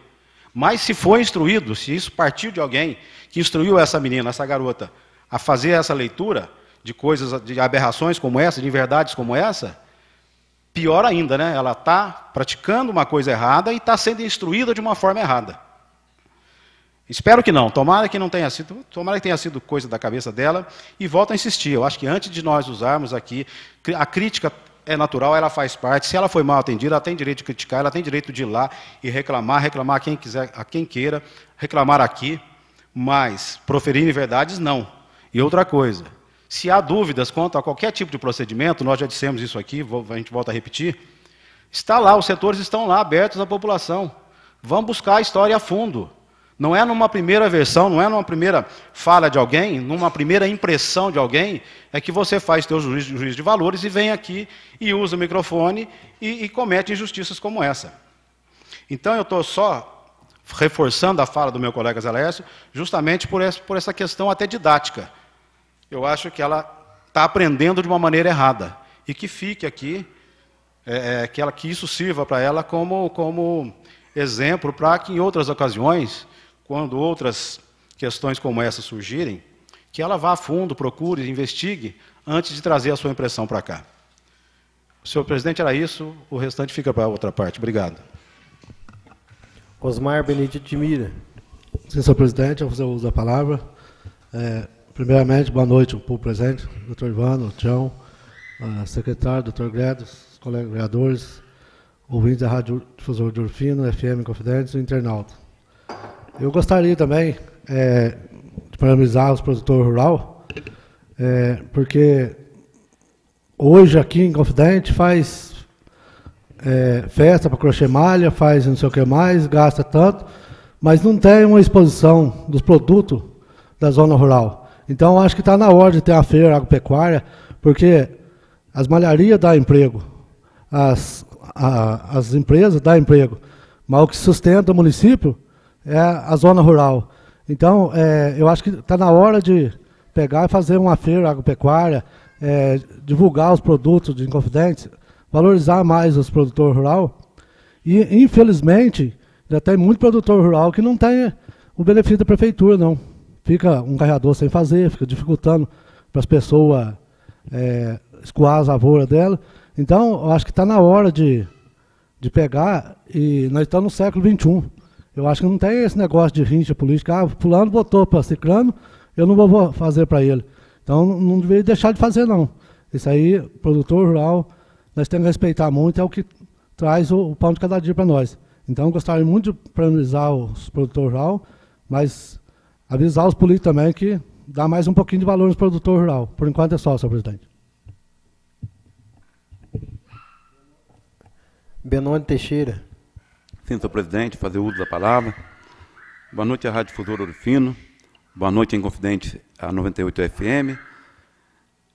Mas se foi instruído, se isso partiu de alguém que instruiu essa menina, essa garota, a fazer essa leitura de coisas, de aberrações como essa, de inverdades como essa, pior ainda, né? Ela está praticando uma coisa errada e está sendo instruída de uma forma errada. Espero que não, tomara que tenha sido coisa da cabeça dela, e volto a insistir, eu acho que antes de nós usarmos aqui, a crítica é natural, ela faz parte, se ela foi mal atendida, ela tem direito de criticar, ela tem direito de ir lá e reclamar a quem quiser, a quem queira, reclamar aqui, mas proferir inverdades, não. E outra coisa, se há dúvidas quanto a qualquer tipo de procedimento, nós já dissemos isso aqui, a gente volta a repetir, está lá, os setores estão lá, abertos à população. Vamos buscar a história a fundo. Não é numa primeira versão, não é numa primeira fala de alguém, numa primeira impressão de alguém, é que você faz teu juízo de valores e vem aqui e usa o microfone e comete injustiças como essa. Então eu estou só reforçando a fala do meu colega Zé Laércio, justamente por essa questão até didática. Eu acho que ela está aprendendo de uma maneira errada. E que fique aqui, que isso sirva para ela como exemplo, para que em outras ocasiões, quando outras questões como essa surgirem, que ela vá a fundo, procure, investigue, antes de trazer a sua impressão para cá. Senhor presidente, era isso, o restante fica para a outra parte. Obrigado. Osmar Benedito de Mira. Sim, senhor presidente, eu vou fazer uso da palavra. Primeiramente, boa noite ao povo presente, doutor Ivano, Tião, secretário, doutor Gredos, colegas vereadores, ouvintes da Rádio Difusor de Urfino, FM Confidentes e internauta. Eu gostaria também de parabenizar os produtores rurais, porque hoje aqui em Confidente faz festa para crochê malha, faz não sei o que mais, gasta tanto, mas não tem uma exposição dos produtos da zona rural. Então, acho que está na hora de ter uma feira agropecuária, porque as malharias dão emprego, as empresas dão emprego, mas o que sustenta o município é a zona rural. Então, eu acho que está na hora de pegar e fazer uma feira agropecuária, divulgar os produtos de Inconfidentes, valorizar mais os produtores rurais. E, infelizmente, já tem muito produtor rural que não tem o benefício da prefeitura, não. Fica um carregador sem fazer, fica dificultando para as pessoas escoar as lavouras dela. Então, eu acho que está na hora de pegar, e nós estamos no século XXI. Eu acho que não tem esse negócio de rincha política, fulano votou para ciclano, eu não vou fazer para ele. Então, não deveria deixar de fazer, não. Isso aí, produtor rural, nós temos que respeitar muito, é o que traz o pão de cada dia para nós. Então, eu gostaria muito de parabenizar os produtores rurais, mas avisar os políticos também que dá mais um pouquinho de valor nos produtores rurais. Por enquanto é só, senhor presidente. Benoni Teixeira. Sim, senhor presidente, fazer uso da palavra. Boa noite à Rádio Difusor Urfino. Boa noite, Inconfidente, a 98 FM.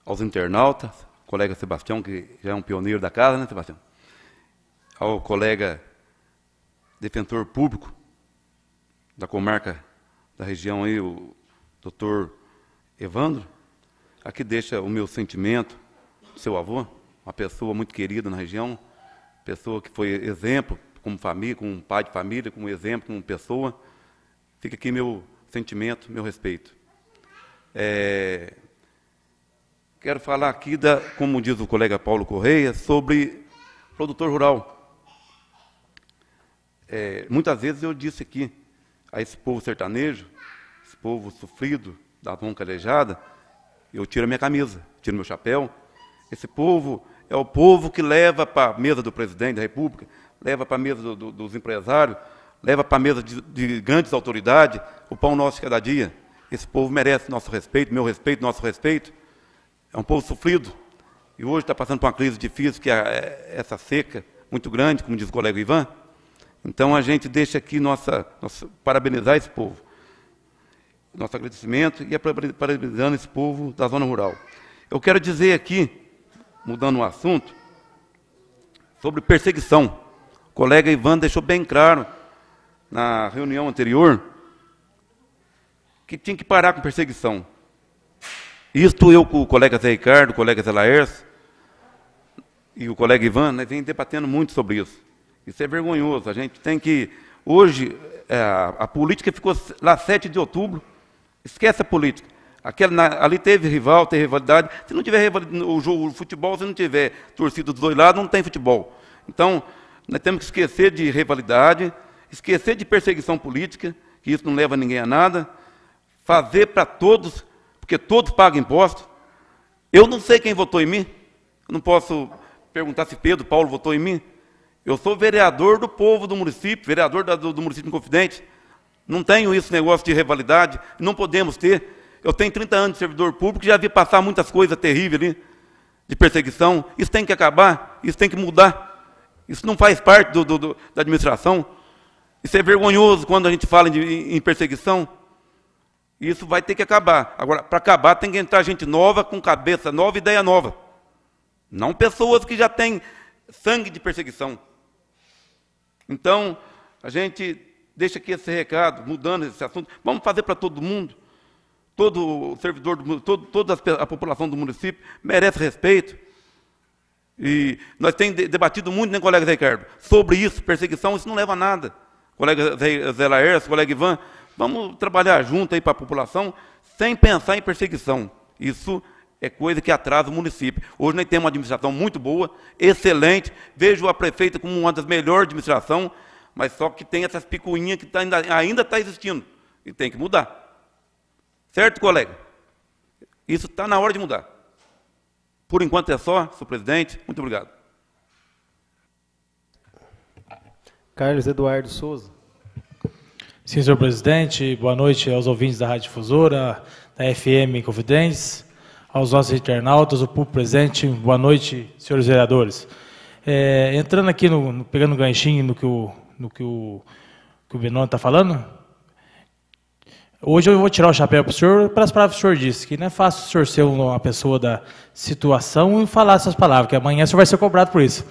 Aos internautas, colega Sebastião, que já é um pioneiro da casa, né, Sebastião? Ao colega defensor público da comarca da região aí, o doutor Evandro. Aqui deixa o meu sentimento, seu avô, uma pessoa muito querida na região, pessoa que foi exemplo como família, como pai de família, como exemplo, como pessoa. Fica aqui meu sentimento, meu respeito. Quero falar aqui, como diz o colega Paulo Correia, sobre produtor rural. Muitas vezes eu disse aqui a esse povo sertanejo, esse povo sofrido, da mão calejada, eu tiro a minha camisa, tiro meu chapéu. Esse povo é o povo que leva para a mesa do presidente da República, leva para a mesa dos empresários, leva para a mesa de grandes autoridades o pão nosso de cada dia. Esse povo merece nosso respeito, meu respeito, nosso respeito. É um povo sofrido. E hoje está passando por uma crise difícil, que é essa seca muito grande, como diz o colega Ivan. Então, a gente deixa aqui parabenizar esse povo. Nosso agradecimento e parabenizando esse povo da zona rural. Eu quero dizer aqui, mudando o assunto, sobre perseguição. O colega Ivan deixou bem claro, na reunião anterior, que tinha que parar com perseguição. Isto eu com o colega Zé Ricardo, o colega Zé Laércio e o colega Ivan, nós vem debatendo muito sobre isso. Isso é vergonhoso. A gente tem que... Hoje, a política ficou lá 7 de outubro. Esquece a política. Ali teve rival, teve rivalidade. Se não tiver o futebol, se não tiver torcida dos dois lados, não tem futebol. Então, nós temos que esquecer de rivalidade, esquecer de perseguição política, que isso não leva ninguém a nada. Fazer para todos, porque todos pagam impostos. Eu não sei quem votou em mim. Eu não posso perguntar se Pedro, Paulo votou em mim. Eu sou vereador do povo do município, vereador do município de Inconfidente. Não tenho esse negócio de rivalidade, não podemos ter. Eu tenho 30 anos de servidor público, já vi passar muitas coisas terríveis ali, de perseguição. Isso tem que acabar, isso tem que mudar. Isso não faz parte da administração. Isso é vergonhoso quando a gente fala em perseguição. Isso vai ter que acabar. Agora, para acabar, tem que entrar gente nova, com cabeça nova, ideia nova. Não pessoas que já têm sangue de perseguição. Então, a gente deixa aqui esse recado, mudando esse assunto. Vamos fazer para todo mundo. Todo servidor, toda a população do município merece respeito. E nós temos debatido muito, né, colega Zé Ricardo, sobre isso, perseguição, isso não leva a nada. Colega Zé Laércio, colega Ivan, vamos trabalhar junto aí para a população, sem pensar em perseguição. Isso é coisa que atrasa o município. Hoje nós temos uma administração muito boa, excelente. Vejo a prefeita como uma das melhores administrações, mas só que tem essas picuinhas que ainda está existindo. E tem que mudar. Certo, colega? Isso está na hora de mudar. Por enquanto é só, senhor presidente. Muito obrigado. Carlos Eduardo Souza. Sim, senhor presidente. Boa noite aos ouvintes da Rádio Difusora, da FM Inconfidentes, aos nossos internautas, o público presente. Boa noite, senhores vereadores. Entrando aqui, pegando um ganchinho no que o Benoni está falando, hoje eu vou tirar o chapéu para o senhor, para as palavras que o senhor disse, que não é fácil o senhor ser uma pessoa da situação e falar essas palavras, que amanhã o senhor vai ser cobrado por isso.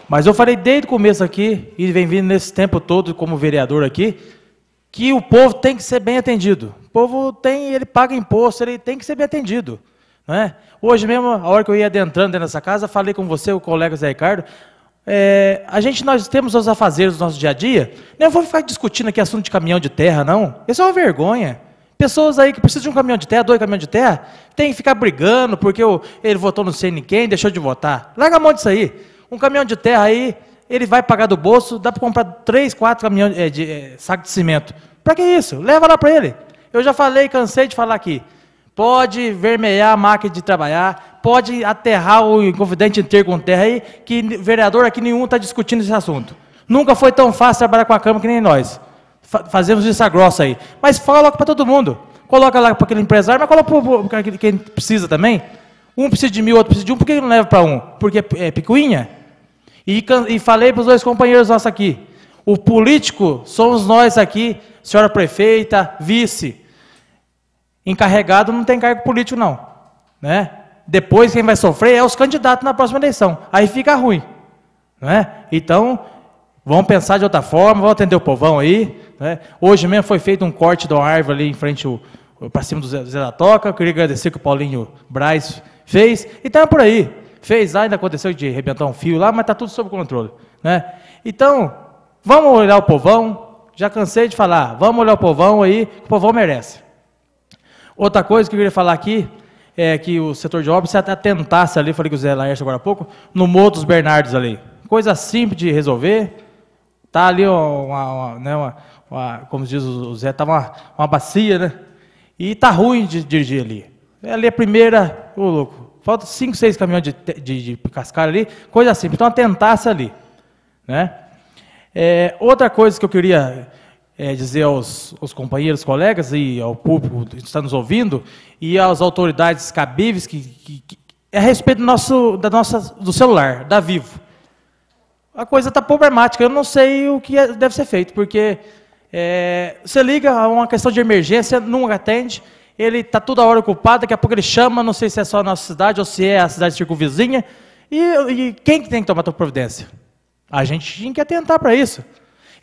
Mas eu falei desde o começo aqui, e vem vindo nesse tempo todo como vereador aqui, que o povo tem que ser bem atendido. O povo ele paga imposto, ele tem que ser bem atendido. Não é? Hoje mesmo, a hora que eu ia adentrando dentro dessa casa, falei com você, o colega Zé Ricardo, nós temos os afazeres do nosso dia a dia, não vou ficar discutindo aqui assunto de caminhão de terra, não. Isso é uma vergonha. Pessoas aí que precisam de um caminhão de terra, 2 caminhões de terra, tem que ficar brigando porque ele votou não sei nem quem, deixou de votar. Larga a mão disso aí. Um caminhão de terra aí, ele vai pagar do bolso, dá para comprar 3, 4 caminhões saco de cimento. Para que isso? Leva lá para ele. Eu já falei, cansei de falar aqui. Pode vermelhar a máquina de trabalhar, pode aterrar o Inconfidente inteiro com terra aí, que vereador aqui nenhum está discutindo esse assunto. Nunca foi tão fácil trabalhar com a Câmara que nem nós. Fazemos isso grossa aí. Mas coloca para todo mundo. Coloca lá para aquele empresário, mas coloca para quem precisa também. Um precisa de 1.000, outro precisa de 1, por que não leva para um? Porque é picuinha? E falei para os 2 companheiros nossos aqui. O político somos nós aqui, senhora prefeita, vice. Encarregado não tem cargo político, não. Né? Depois, quem vai sofrer é os candidatos na próxima eleição. Aí fica ruim. Né? Então, vamos pensar de outra forma, vamos atender o povão aí. Né? Hoje mesmo foi feito um corte de uma árvore ali em frente para cima do Zé da Toca. Eu queria agradecer que o Paulinho Braz fez. E estamos por aí. Fez lá, ainda aconteceu de arrebentar um fio lá, mas está tudo sob controle. Né? Então, vamos olhar o povão. Já cansei de falar. Vamos olhar o povão aí, que o povão merece. Outra coisa que eu queria falar aqui é que o setor de obras se atentasse ali, falei com o Zé Laércio agora há pouco, no Morro dos Bernardes ali. Coisa simples de resolver. Está ali, como diz o Zé, está uma bacia, né? E está ruim de dirigir ali. Ali é a primeira, louco. Falta 5, 6 caminhões de cascalho ali, coisa simples. Então atentasse ali. Né? Outra coisa que eu queria dizer aos companheiros, colegas e ao público que está nos ouvindo e às autoridades cabíveis que é a respeito do celular, da Vivo. A coisa está problemática, eu não sei o que deve ser feito, porque você liga a uma questão de emergência, não atende, ele está toda hora ocupado, daqui a pouco ele chama, não sei se é só a nossa cidade ou se é a cidade circunvizinha, e quem tem que tomar a providência? A gente tinha que atentar para isso.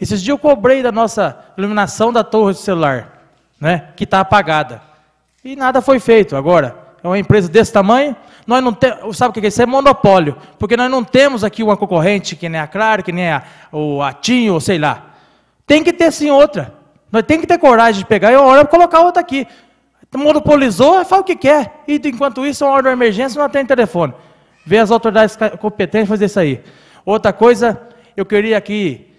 Esses dias eu cobrei da nossa iluminação da torre de celular, né, que está apagada, e nada foi feito. Agora, é uma empresa desse tamanho, nós não temos, sabe o que é isso? É monopólio, porque nós não temos aqui uma concorrente que nem a Claro, que nem a TIM, ou sei lá. Tem que ter sim outra. Nós temos que ter coragem de pegar e uma hora colocar outra aqui. Monopolizou, faz o que quer. E enquanto isso, uma hora de emergência não tem telefone. Vê as autoridades competentes fazer isso aí. Outra coisa, eu queria aqui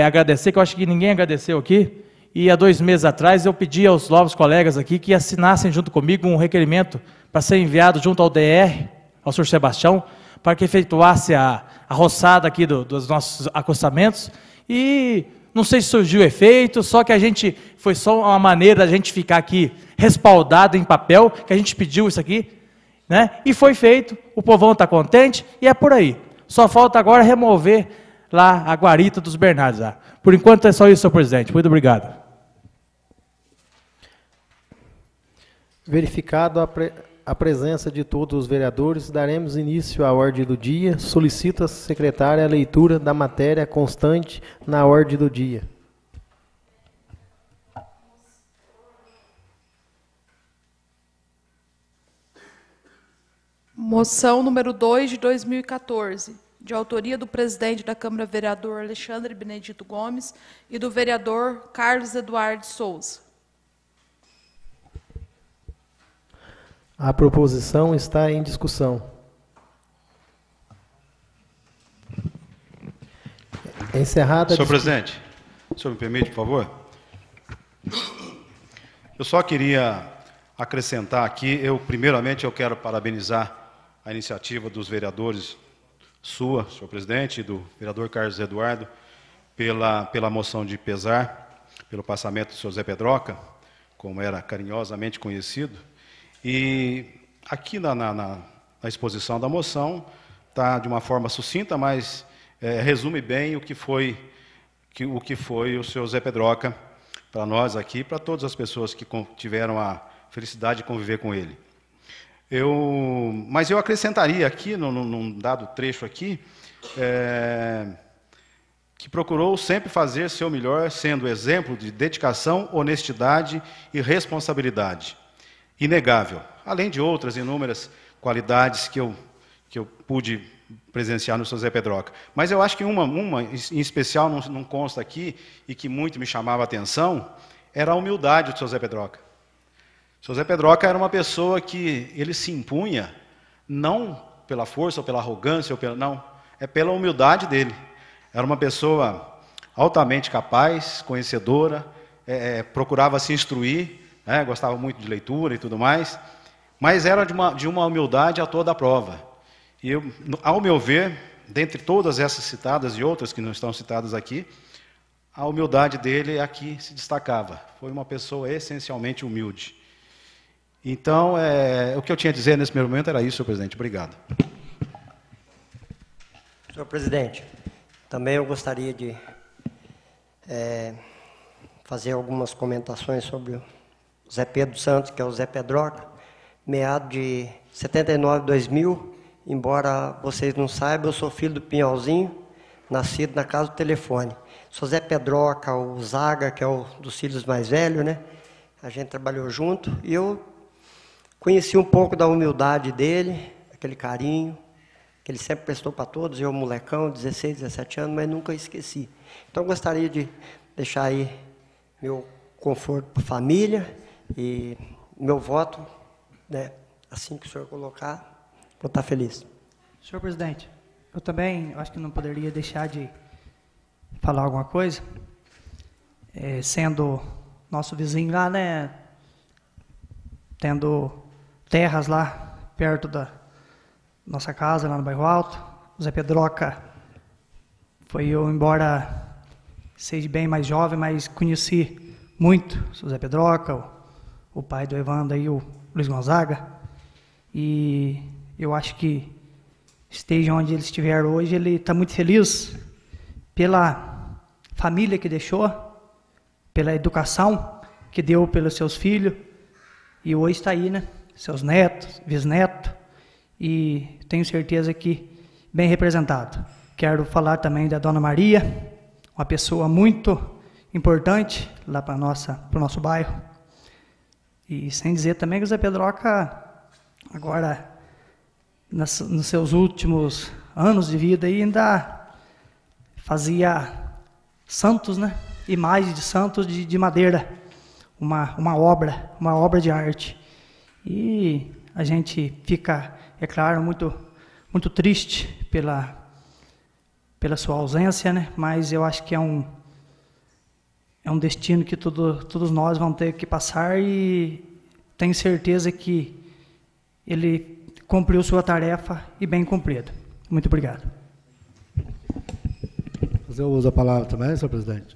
agradecer, que eu acho que ninguém agradeceu aqui, e há 2 meses atrás eu pedi aos novos colegas aqui que assinassem junto comigo um requerimento para ser enviado junto ao DR, ao senhor Sebastião, para que efetuasse a roçada aqui dos nossos acostamentos, e não sei se surgiu efeito, só que foi só uma maneira da gente ficar aqui respaldado em papel, que a gente pediu isso aqui, né? E foi feito, o povão está contente, e é por aí. Só falta agora remover lá a guarita dos Bernardos. Por enquanto é só isso, senhor presidente. Muito obrigado. Verificado a presença de todos os vereadores, daremos início à ordem do dia. Solicito a secretária a leitura da matéria constante na ordem do dia. Moção número 2 de 2014, de autoria do presidente da Câmara, vereador Alexandre Benedito Gomes, e do vereador Carlos Eduardo Souza. A proposição está em discussão. Encerrada a Senhor presidente, o senhor me permite, por favor? Eu só queria acrescentar aqui, primeiramente eu quero parabenizar a iniciativa dos vereadores, sua, senhor presidente, e do vereador Carlos Eduardo, pela moção de pesar, pelo passamento do senhor Zé Pedroca, como era carinhosamente conhecido. E aqui na exposição da moção, está de uma forma sucinta, mas resume bem o que foi o senhor Zé Pedroca para nós aqui, para todas as pessoas que tiveram a felicidade de conviver com ele. Mas eu acrescentaria aqui, num dado trecho aqui, que procurou sempre fazer seu melhor, sendo exemplo de dedicação, honestidade e responsabilidade. Inegável, além de outras inúmeras qualidades que eu pude presenciar no Sr. Zé Pedroca. Mas eu acho que uma em especial não consta aqui, e que muito me chamava a atenção, era a humildade do Sr. Zé Pedroca. O Sr. Zé Pedroca era uma pessoa que ele se impunha, não pela força ou pela arrogância, não, é pela humildade dele. Era uma pessoa altamente capaz, conhecedora, procurava se instruir, gostava muito de leitura e tudo mais, mas era de uma humildade a toda a prova. E ao meu ver, dentre todas essas citadas e outras que não estão citadas aqui, a humildade dele aqui se destacava. Foi uma pessoa essencialmente humilde. Então, o que eu tinha a dizer nesse primeiro momento era isso, senhor presidente. Obrigado. Senhor presidente, também eu gostaria de fazer algumas comentações sobre o Zé Pedro Santos, que é o Zé Pedroca, meado de 79, 2000, embora vocês não saibam, eu sou filho do Pinhalzinho, nascido na casa do telefone. Sou Zé Pedroca, o Zaga, que é um dos filhos mais velhos, né? A gente trabalhou junto, e eu conheci um pouco da humildade dele, aquele carinho, que ele sempre prestou para todos, eu molecão, 16, 17 anos, mas nunca esqueci. Então, gostaria de deixar aí meu conforto para a família, e meu voto, né, assim que o senhor colocar, vou estar feliz. Senhor presidente, eu também acho que não poderia deixar de falar alguma coisa, sendo nosso vizinho lá, né, tendo terras lá perto da nossa casa, lá no Bairro Alto. O Zé Pedroca foi, embora seja bem mais jovem, mas conheci muito o Zé Pedroca, o pai do Evandro e o Luiz Gonzaga. E eu acho que esteja onde ele estiver hoje, ele está muito feliz pela família que deixou, pela educação que deu pelos seus filhos, e hoje está aí, né? Seus netos, bisnetos, e tenho certeza que bem representado. Quero falar também da Dona Maria, uma pessoa muito importante lá para o nosso bairro. E sem dizer também que o Zé Pedroca, agora, nos seus últimos anos de vida, ainda fazia santos, né? Imagens de santos de madeira, uma obra de arte. E a gente fica, é claro, muito triste pela sua ausência, né? Mas eu acho que é um destino que todos nós vamos ter que passar, e tenho certeza que ele cumpriu sua tarefa e bem cumprida. Muito obrigado. Eu uso a palavra também, senhor presidente.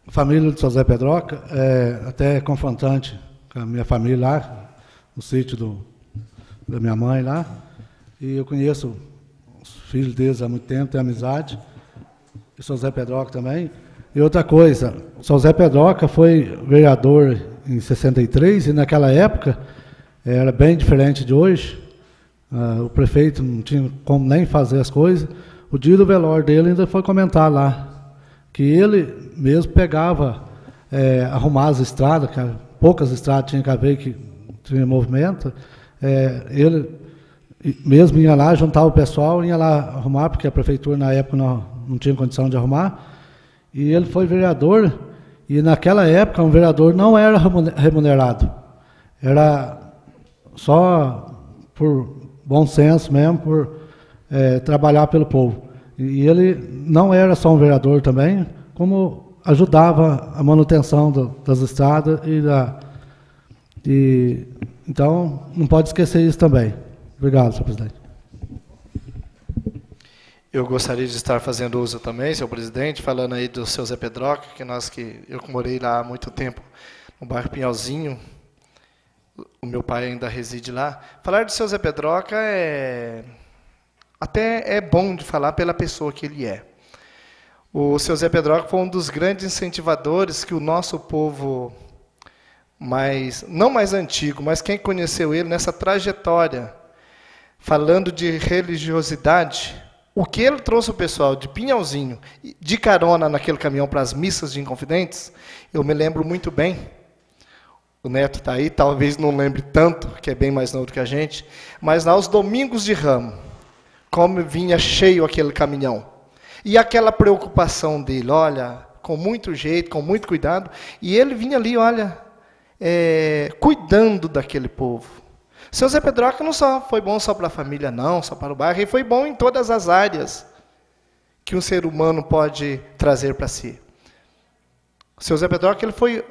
A família do seu Zé Pedroca é até confrontante com a minha família lá, no sítio da minha mãe lá. E eu conheço os filhos deles há muito tempo, tenho amizade. E o seu Zé Pedroca também. E outra coisa, o seu Zé Pedroca foi vereador em 63, e naquela época era bem diferente de hoje. O prefeito não tinha como nem fazer as coisas. O dia do velório dele ainda foi comentar lá que ele mesmo pegava, arrumar as estradas, que poucas estradas tinha que haver, que tinha movimento. Ele mesmo ia lá, juntava o pessoal, ia lá arrumar, porque a prefeitura na época não tinha condição de arrumar. E ele foi vereador, e naquela época um vereador não era remunerado. Era só por bom senso mesmo, por trabalhar pelo povo. E ele não era só um vereador também, como ajudava a manutenção das estradas então não pode esquecer isso também. Obrigado, senhor presidente. Eu gostaria de estar fazendo uso também, senhor presidente, falando aí do seu Zé Pedroca, eu morei lá há muito tempo, no bairro Pinhalzinho, o meu pai ainda reside lá. Falar do seu Zé Pedroca até é bom de falar pela pessoa que ele é. O seu Zé Pedroca foi um dos grandes incentivadores que o nosso povo, não mais antigo, mas quem conheceu ele nessa trajetória, falando de religiosidade, o que ele trouxe o pessoal de Pinhalzinho, de carona naquele caminhão para as missas de Inconfidentes, eu me lembro muito bem. O Neto está aí, talvez não lembre tanto, que é bem mais novo do que a gente, mas lá os domingos de Ramo, como vinha cheio aquele caminhão. E aquela preocupação dele, olha, com muito jeito, com muito cuidado, e ele vinha ali, olha, cuidando daquele povo. Seu Zé Pedroca não foi bom só para a família, não, só para o bairro, ele foi bom em todas as áreas que um ser humano pode trazer para si. Seu Zé Pedroca, ele foi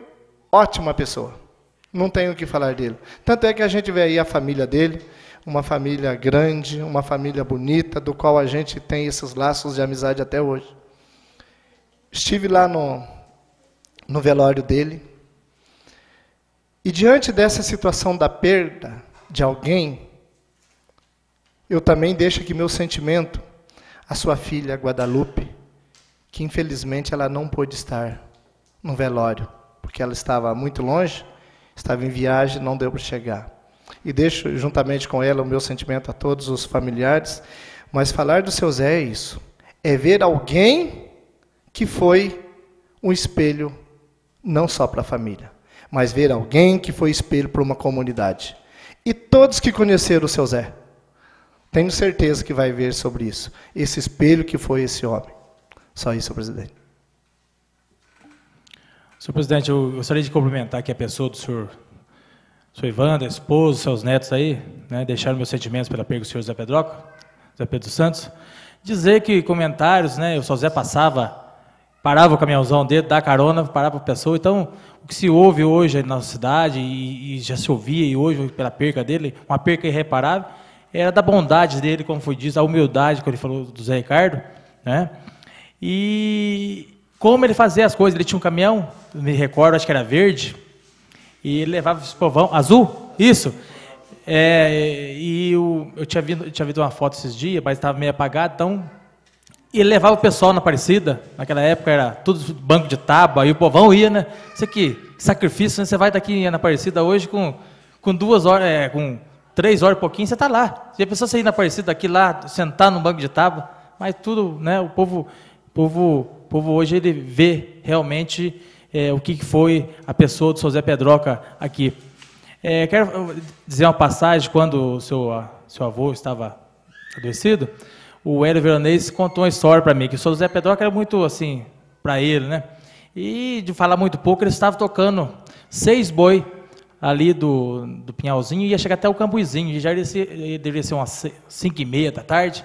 ótima pessoa, não tenho o que falar dele. Tanto é que a gente vê aí a família dele, uma família grande, uma família bonita, do qual a gente tem esses laços de amizade até hoje. Estive lá no velório dele, e diante dessa situação da perda de alguém, eu também deixo aqui meu sentimento à sua filha Guadalupe, que infelizmente ela não pôde estar no velório, porque ela estava muito longe, estava em viagem, não deu para chegar. E deixo juntamente com ela o meu sentimento a todos os familiares, mas falar do seu Zé é isso, é ver alguém que foi um espelho não só para a família, mas ver alguém que foi espelho para uma comunidade. E todos que conheceram o seu Zé, tenho certeza que vai ver sobre isso, esse espelho que foi esse homem. Só isso, senhor presidente. Senhor presidente, eu gostaria de cumprimentar aqui a pessoa do senhor Evandro, a esposa, seus netos aí, né, deixar meus sentimentos pela perda do senhor Zé Pedroca, Zé Pedro dos Santos. Dizer que comentários, né, o seu Zé parava o caminhãozão dele, dá carona, parava para a pessoa. Então, o que se ouve hoje na nossa cidade, e já se ouvia, e hoje, pela perca dele, uma perca irreparável, era da bondade dele, como foi dito, a humildade que ele falou do Zé Ricardo, né? E como ele fazia as coisas, ele tinha um caminhão, me recordo, acho que era verde, e ele levava esse povão, azul, isso. Eu tinha visto uma foto esses dias, mas estava meio apagado, então ele levava o pessoal na Aparecida, naquela época era tudo banco de tábua, e o povão ia, né? Isso aqui, sacrifício, né? Você vai daqui na Aparecida hoje com 2 horas, com 3 horas e pouquinho, você está lá. Se a pessoa sair na Aparecida daqui lá, sentar num banco de tábua, mas tudo, né? O povo hoje ele vê realmente o que foi a pessoa do seu Zé Pedroca aqui. Quero dizer uma passagem, quando o seu avô estava adoecido, o Hélio Veronese contou uma história para mim, que o seu Zé Pedroca era muito assim, para ele, né? E de falar muito pouco, ele estava tocando 6 boi ali do Pinhalzinho, e ia chegar até o Cambuizinho, e já deveria ser umas 5h30 da tarde,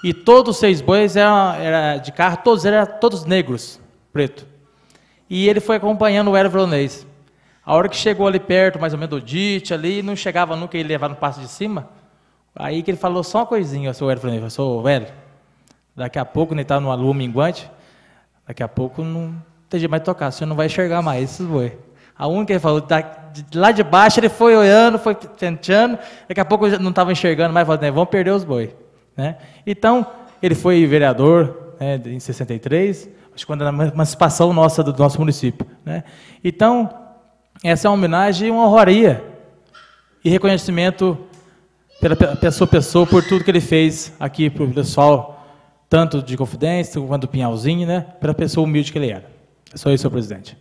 e todos os 6 bois era de carro, todos negros, preto. E ele foi acompanhando o Hélio Veronese. A hora que chegou ali perto, mais ou menos do Dite, ali, não chegava nunca, ele levar no passo de cima, aí que ele falou só uma coisinha, o seu Hélio Veronese, falou, Hélio, daqui a pouco, ele está numa lua minguante, daqui a pouco não tem jeito mais de tocar, você não vai enxergar mais esses boi. A única que ele falou, lá de baixo ele foi olhando, foi tenteando, daqui a pouco eu não estava enxergando mais, falando, vamos perder os boi. Né? Então, ele foi vereador, né, em 63, acho que quando era a emancipação nossa do nosso município. Né? Então, essa é uma homenagem e uma honraria e reconhecimento pela sua pessoa, por tudo que ele fez aqui para o pessoal, tanto de Confidência quanto do Pinhalzinho, né, pela pessoa humilde que ele era. É só isso, senhor presidente.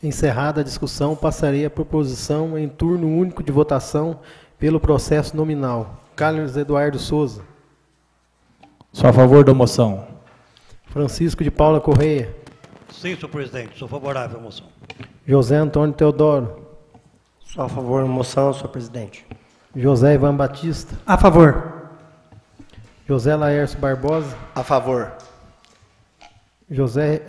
Encerrada a discussão, passarei a proposição em turno único de votação pelo processo nominal. Carlos Eduardo Souza. Sou a favor da moção. Francisco de Paula Correia. Sim, senhor presidente, sou favorável à moção. José Antônio Teodoro. Sou a favor da moção, senhor presidente. José Ivan Batista. A favor. José Laércio Barbosa. A favor. José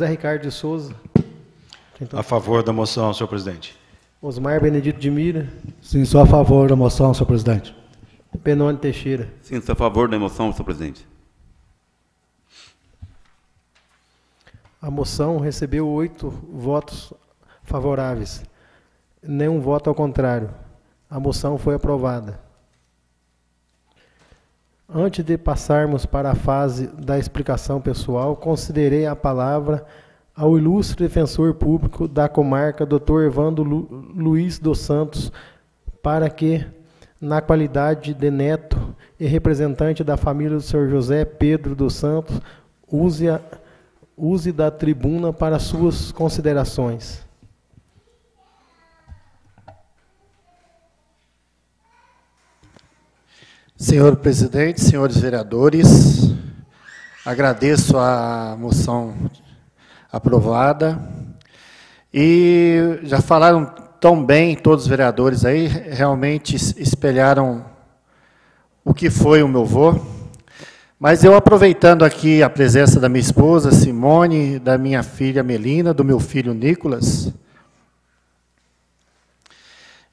Ricardo de Souza. A favor da moção, senhor presidente. Osmar Benedito de Mira. Sim, sou a favor da moção, senhor presidente. Benoni Teixeira. Sim, sou a favor da moção, senhor presidente. A moção recebeu 8 votos favoráveis, nenhum voto ao contrário. A moção foi aprovada. Antes de passarmos para a fase da explicação pessoal, concederei a palavra ao ilustre defensor público da comarca, Dr. Evandro Luiz dos Santos, para que, na qualidade de neto e representante da família do Sr. José Pedro dos Santos, use da tribuna para suas considerações. Senhor presidente, senhores vereadores, agradeço a moção aprovada. E já falaram tão bem todos os vereadores aí, realmente espelharam o que foi o meu avô. Mas eu, aproveitando aqui a presença da minha esposa, Simone, da minha filha Melina, do meu filho Nicolas,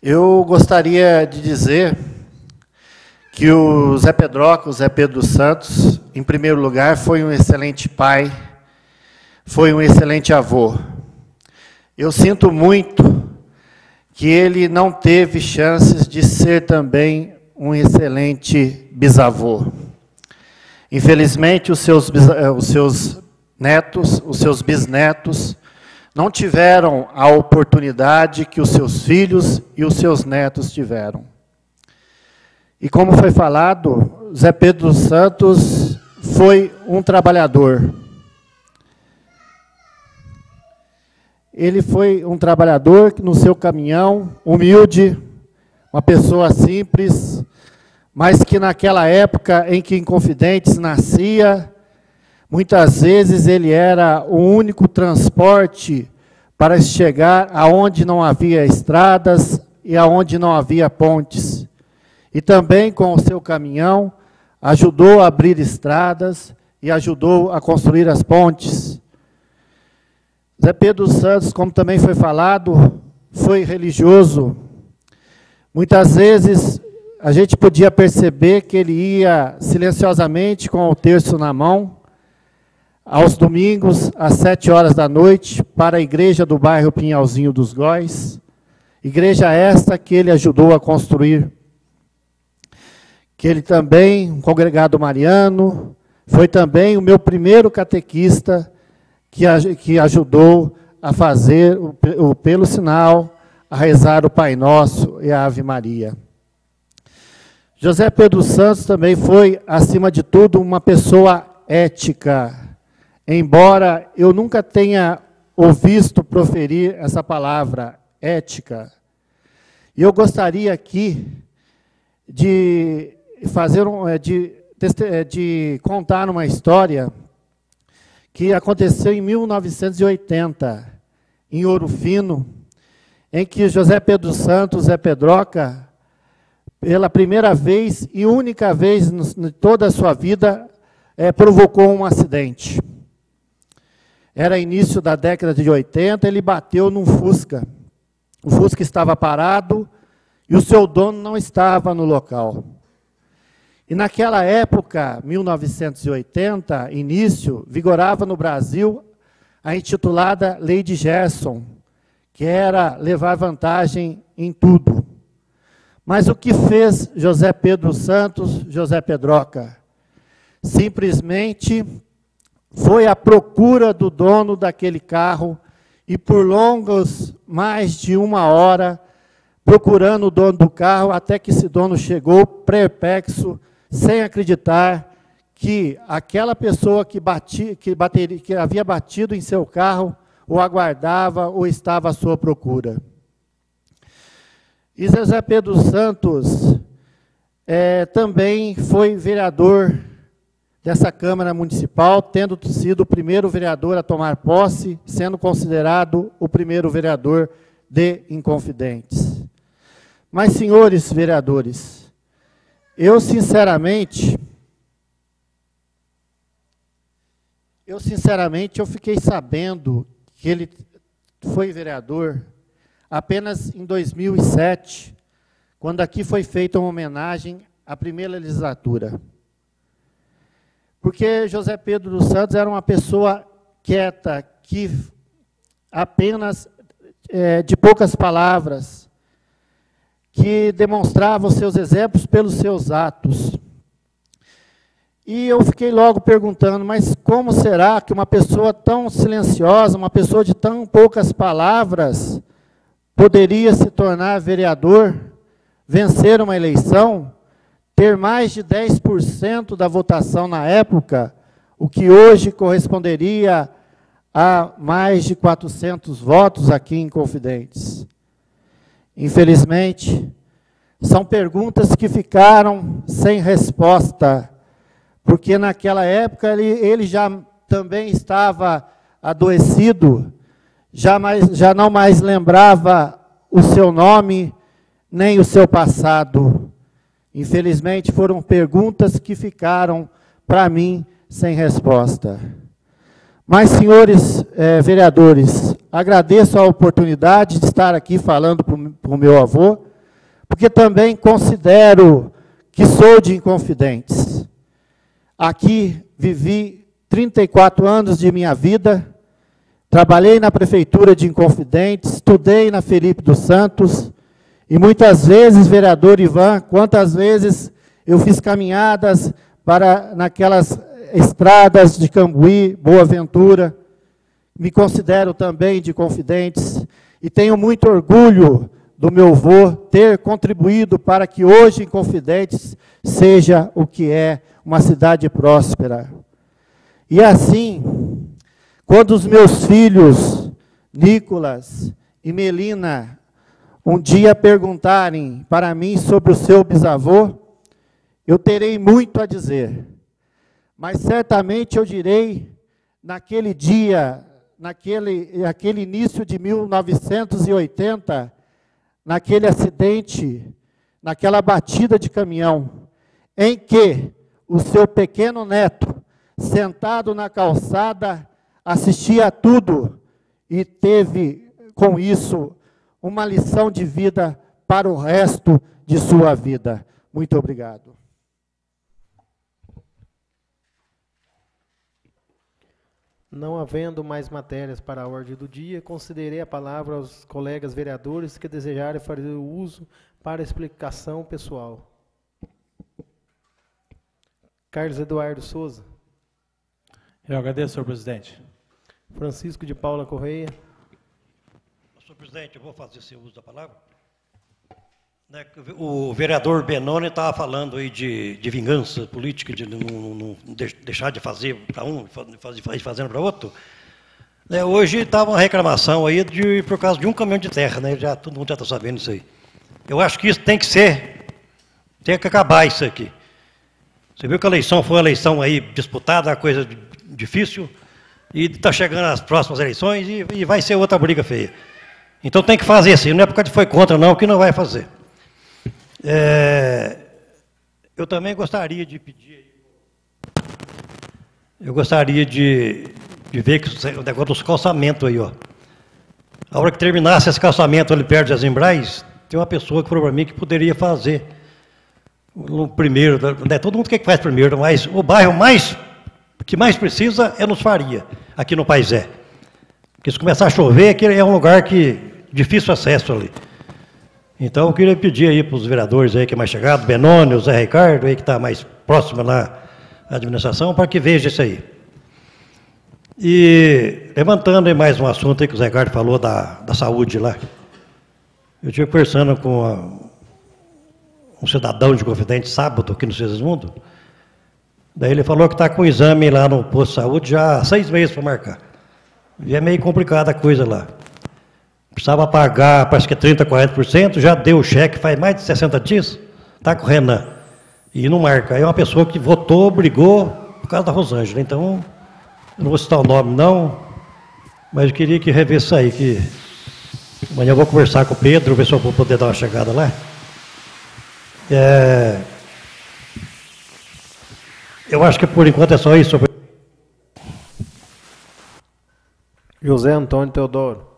eu gostaria de dizer que o Zé Pedroca, o Zé Pedro dos Santos, em primeiro lugar, foi um excelente pai, foi um excelente avô. Eu sinto muito que ele não teve chances de ser também um excelente bisavô. Infelizmente, os seus netos, os seus bisnetos, não tiveram a oportunidade que os seus filhos e os seus netos tiveram. E como foi falado, Zé Pedro dos Santos foi um trabalhador. Ele foi um trabalhador no seu caminhão, humilde, uma pessoa simples, mas que naquela época em que Inconfidentes nascia, muitas vezes ele era o único transporte para chegar aonde não havia estradas e aonde não havia pontes. E também com o seu caminhão ajudou a abrir estradas e ajudou a construir as pontes. Zé Pedro dos Santos, como também foi falado, foi religioso. Muitas vezes a gente podia perceber que ele ia silenciosamente com o terço na mão, aos domingos, às 7 horas da noite, para a igreja do bairro Pinhalzinho dos Góis, igreja esta que ele ajudou a construir, que ele também, um congregado mariano, foi também o meu primeiro catequista que ajudou a fazer o pelo sinal, a rezar o Pai Nosso e a Ave Maria. José Pedro dos Santos também foi, acima de tudo, uma pessoa ética, embora eu nunca tenha ouvido proferir essa palavra, ética. E eu gostaria aqui de de contar uma história que aconteceu em 1980, em Ouro Fino, em que José Pedro dos Santos, Zé Pedroca, pela primeira vez e única vez em toda a sua vida, provocou um acidente. Era início da década de 80, ele bateu num Fusca. O Fusca estava parado e o seu dono não estava no local. E naquela época, 1980, início, vigorava no Brasil a intitulada Lei de Gerson, que era levar vantagem em tudo. Mas o que fez José Pedro dos Santos, José Pedroca? Simplesmente foi à procura do dono daquele carro e por longos, mais de 1 hora, procurando o dono do carro, até que esse dono chegou perplexo, sem acreditar que aquela pessoa que havia batido em seu carro o aguardava ou estava à sua procura. E José Pedro dos Santos também foi vereador dessa Câmara Municipal, tendo sido o primeiro vereador a tomar posse, sendo considerado o primeiro vereador de Inconfidentes. Mas, senhores vereadores, eu sinceramente eu fiquei sabendo que ele foi vereador apenas em 2007, quando aqui foi feita uma homenagem à primeira legislatura. Porque José Pedro dos Santos era uma pessoa quieta, que apenas de poucas palavras, que demonstrava os seus exemplos pelos seus atos. E eu fiquei logo perguntando, mas como será que uma pessoa tão silenciosa, uma pessoa de tão poucas palavras, poderia se tornar vereador, vencer uma eleição, ter mais de 10% da votação na época, o que hoje corresponderia a mais de 400 votos aqui em Inconfidentes? Infelizmente, são perguntas que ficaram sem resposta, porque naquela época ele já também estava adoecido, já não mais lembrava o seu nome, nem o seu passado. Infelizmente, foram perguntas que ficaram, para mim, sem resposta. Mas, senhores vereadores, agradeço a oportunidade de estar aqui falando para o meu avô, porque também considero que sou de Inconfidentes. Aqui vivi 34 anos de minha vida, trabalhei na prefeitura de Inconfidentes, estudei na Felipe dos Santos, e muitas vezes, vereador Ivan, quantas vezes eu fiz caminhadas naquelas estradas de Cambuí, Boa Ventura, me considero também de Inconfidentes, e tenho muito orgulho do meu avô ter contribuído para que hoje Inconfidentes seja o que é, uma cidade próspera. E assim, quando os meus filhos, Nicolas e Melina, um dia perguntarem para mim sobre o seu bisavô, eu terei muito a dizer. Mas certamente eu direi, naquele dia, naquele início de 1980, naquele acidente, naquela batida de caminhão, em que o seu pequeno neto, sentado na calçada, assistia a tudo, e teve, com isso, uma lição de vida para o resto de sua vida. Muito obrigado. Não havendo mais matérias para a ordem do dia, concederei a palavra aos colegas vereadores que desejarem fazer o uso para explicação pessoal. Carlos Eduardo Souza. Eu agradeço, senhor presidente. Francisco de Paula Correia. Senhor presidente, eu vou fazer esse uso da palavra. O vereador Benoni estava falando aí de vingança política, de não deixar de fazer para um e fazendo para outro. Hoje estava uma reclamação aí por causa de um caminhão de terra, né? Todo mundo já está sabendo isso aí. Eu acho que isso tem que acabar isso aqui. Você viu que a eleição foi uma eleição aí disputada, uma coisa difícil, e está chegando as próximas eleições e vai ser outra briga feia. Então tem que fazer assim, não é porque foi contra não, que não vai fazer. Eu também gostaria de pedir, eu gostaria de ver que o negócio dos calçamentos aí, ó. A hora que terminasse esse calçamento ali perto de Azimbrais, tem uma pessoa que falou para mim que poderia fazer no primeiro, né, todo mundo quer que faz primeiro, mas o bairro que mais precisa é nos Faria, aqui no Paisé. Porque se começar a chover, aqui é um lugar que difícil acesso ali. Então, eu queria pedir aí para os vereadores aí que é mais chegado, Benoni, o Zé Ricardo, aí que está mais próximo lá à administração, para que veja isso aí. E, levantando aí mais um assunto aí que o Zé Ricardo falou da saúde lá. Eu estive conversando com um cidadão de Confidente sábado, aqui no Segismundo. Daí ele falou que está com exame lá no posto de saúde já há 6 meses para marcar. E é meio complicada a coisa lá. Precisava pagar, parece que 30%, 40%, já deu o cheque faz mais de 60 dias, está com o Renan. E não marca. Aí é uma pessoa que votou, brigou por causa da Rosângela. Então, eu não vou citar o nome não, mas eu queria que revesse isso aí, que amanhã eu vou conversar com o Pedro, ver se eu vou poder dar uma chegada lá. Eu acho que por enquanto é só isso. José Antônio Teodoro.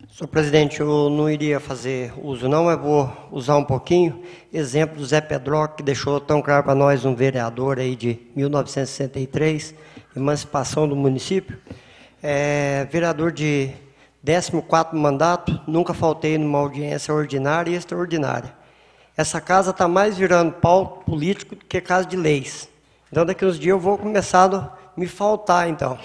Senhor presidente, eu não iria fazer uso não, mas vou usar um pouquinho. Exemplo do Zé Pedroca, que deixou tão claro para nós, um vereador aí de 1963, emancipação do município. Vereador de 14º mandato, nunca faltei numa audiência ordinária e extraordinária. Essa casa está mais virando pauta político do que casa de leis. Então, daqui uns dias eu vou começar a me faltar, então.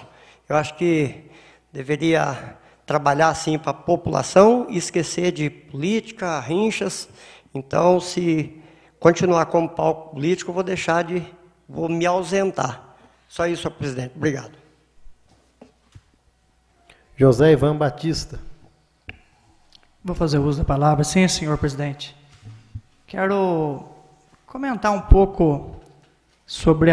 Eu acho que deveria trabalhar assim para a população e esquecer de política, rinchas. Então, se continuar como palco político, eu vou me ausentar. Só isso, senhor presidente. Obrigado. José Ivan Batista. Vou fazer uso da palavra. Sim, senhor presidente. Quero comentar um pouco sobre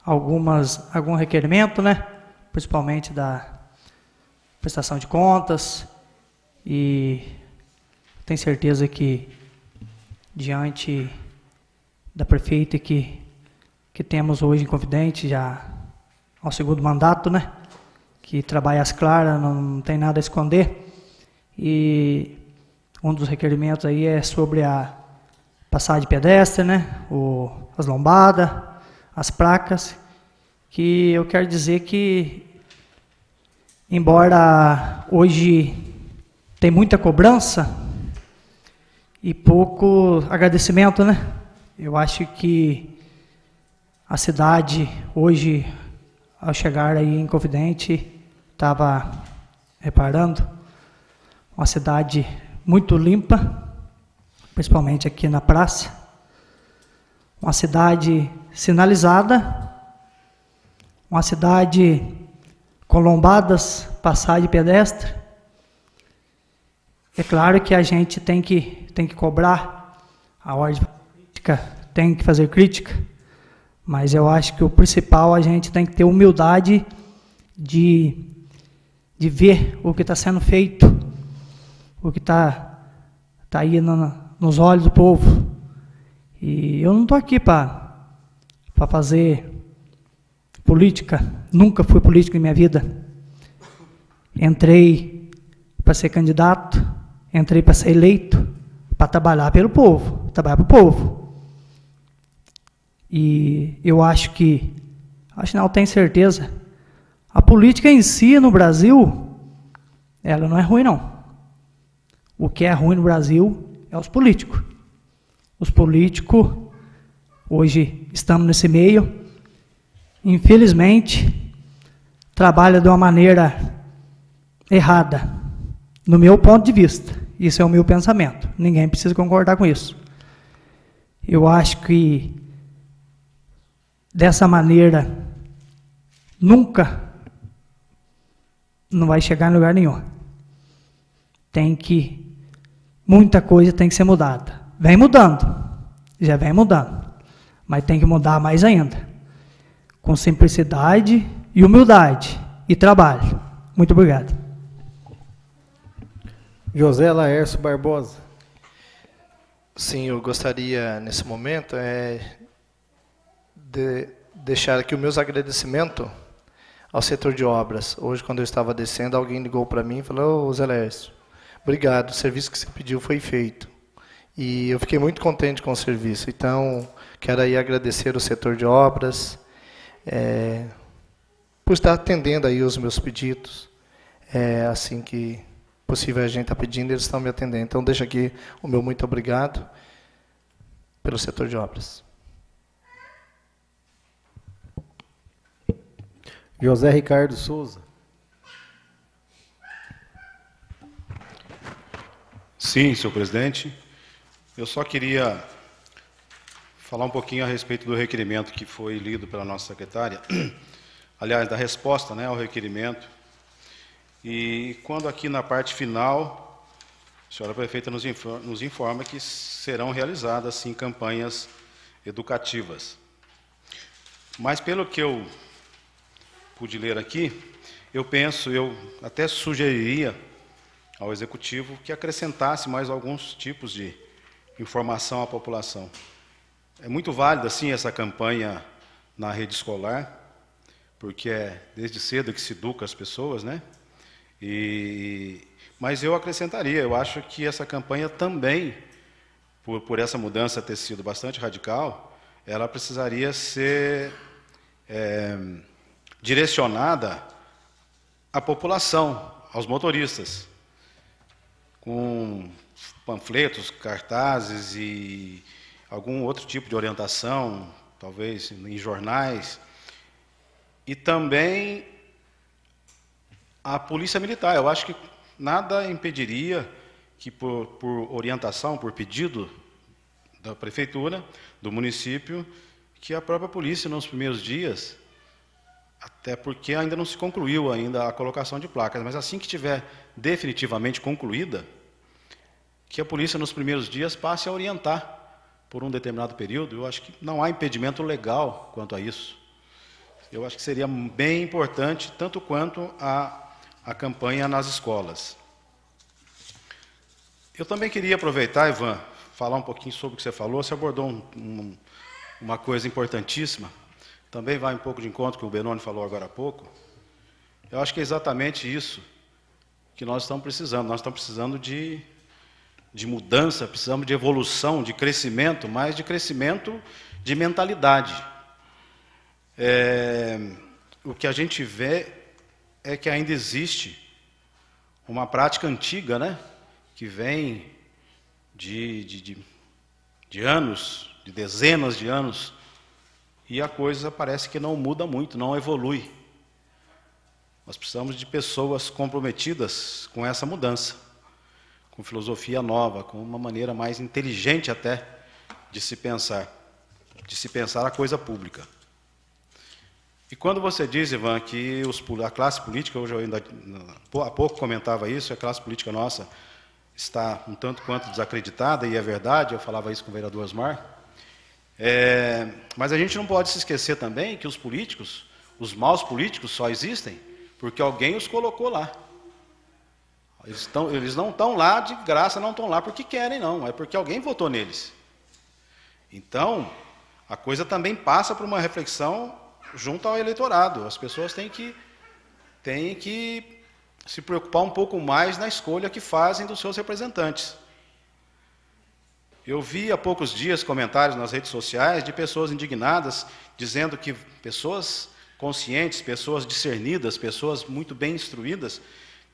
algum requerimento, né? Principalmente da prestação de contas, e tenho certeza que, diante da prefeita que temos hoje em Confidente, já ao 2º mandato, né, que trabalha às claras, não tem nada a esconder, e um dos requerimentos aí é sobre a passagem pedestre, né, as lombadas, as placas, que eu quero dizer que, embora hoje tem muita cobrança e pouco agradecimento, né? Eu acho que a cidade hoje, ao chegar aí em Confidente, estava reparando, uma cidade muito limpa, principalmente aqui na praça, uma cidade sinalizada, uma cidade com lombadas, passagem pedestre. É claro que a gente tem que cobrar, a ordem política tem que fazer crítica, mas eu acho que o principal, a gente tem que ter humildade de ver o que está sendo feito, o que está aí nos olhos do povo. E eu não estou aqui para fazer política, nunca fui político em minha vida. Entrei para ser candidato, entrei para ser eleito, para trabalhar pelo povo, trabalhar para o povo. E eu acho não, tenho certeza, a política em si no Brasil, ela não é ruim, não. O que é ruim no Brasil é os políticos. Os políticos, hoje estamos nesse meio, infelizmente, trabalham de uma maneira errada, no meu ponto de vista. Isso é o meu pensamento. Ninguém precisa concordar com isso. Eu acho que, dessa maneira, nunca não vai chegar em lugar nenhum. Muita coisa tem que ser mudada. Vem mudando, já vem mudando, mas tem que mudar mais ainda, com simplicidade e humildade e trabalho. Muito obrigado. José Laércio Barbosa. Sim, eu gostaria, nesse momento, de deixar aqui os meus agradecimentos ao setor de obras. Hoje, quando eu estava descendo, alguém ligou para mim e falou: ô, Zé Laércio, obrigado, o serviço que você pediu foi feito. E eu fiquei muito contente com o serviço. Então, quero aí agradecer o setor de obras, por estar atendendo aí os meus pedidos. Assim que possível a gente está pedindo, eles estão me atendendo. Então, deixo aqui o meu muito obrigado pelo setor de obras. José Ricardo Souza. Sim, senhor presidente. Eu só queria falar um pouquinho a respeito do requerimento que foi lido pela nossa secretária, aliás, da resposta, né, ao requerimento. E quando aqui na parte final, a senhora prefeita nos informa que serão realizadas, sim, campanhas educativas. Mas, pelo que eu pude ler aqui, eu até sugeriria ao Executivo que acrescentasse mais alguns tipos de informação à população. É muito válida, sim, essa campanha na rede escolar, porque é desde cedo que se educa as pessoas, né? Mas eu acrescentaria, eu acho que essa campanha também, por essa mudança ter sido bastante radical, ela precisaria ser direcionada à população, aos motoristas, com panfletos, cartazes e algum outro tipo de orientação, talvez em jornais, e também a Polícia Militar. Eu acho que nada impediria que, por orientação, por pedido da Prefeitura, do município, que a própria polícia, nos primeiros dias, até porque ainda não se concluiu ainda a colocação de placas, mas assim que estiver definitivamente concluída, que a polícia, nos primeiros dias, passe a orientar por um determinado período. Eu acho que não há impedimento legal quanto a isso. Eu acho que seria bem importante, tanto quanto a campanha nas escolas. Eu também queria aproveitar, Ivan, falar um pouquinho sobre o que você falou. Você abordou uma coisa importantíssima. Também vai um pouco de encontro com o Benoni falou agora há pouco. Eu acho que é exatamente isso que nós estamos precisando. Nós estamos precisando de mudança, precisamos de evolução, de crescimento, mas de crescimento de mentalidade. O que a gente vê é que ainda existe uma prática antiga, né, que vem de anos, de dezenas de anos, e a coisa parece que não muda muito, não evolui. Nós precisamos de pessoas comprometidas com essa mudança, com filosofia nova, com uma maneira mais inteligente até de se pensar a coisa pública. E quando você diz, Ivan, que a classe política, hoje eu ainda há pouco comentava isso, a classe política nossa está um tanto quanto desacreditada, e é verdade, eu falava isso com o vereador Osmar, mas a gente não pode se esquecer também que os políticos, os maus políticos só existem porque alguém os colocou lá. Eles não estão lá de graça, não estão lá porque querem, não. É porque alguém votou neles. Então, a coisa também passa por uma reflexão junto ao eleitorado. As pessoas têm que se preocupar um pouco mais na escolha que fazem dos seus representantes. Eu vi há poucos dias comentários nas redes sociais de pessoas indignadas, dizendo que pessoas conscientes, pessoas discernidas, pessoas muito bem instruídas,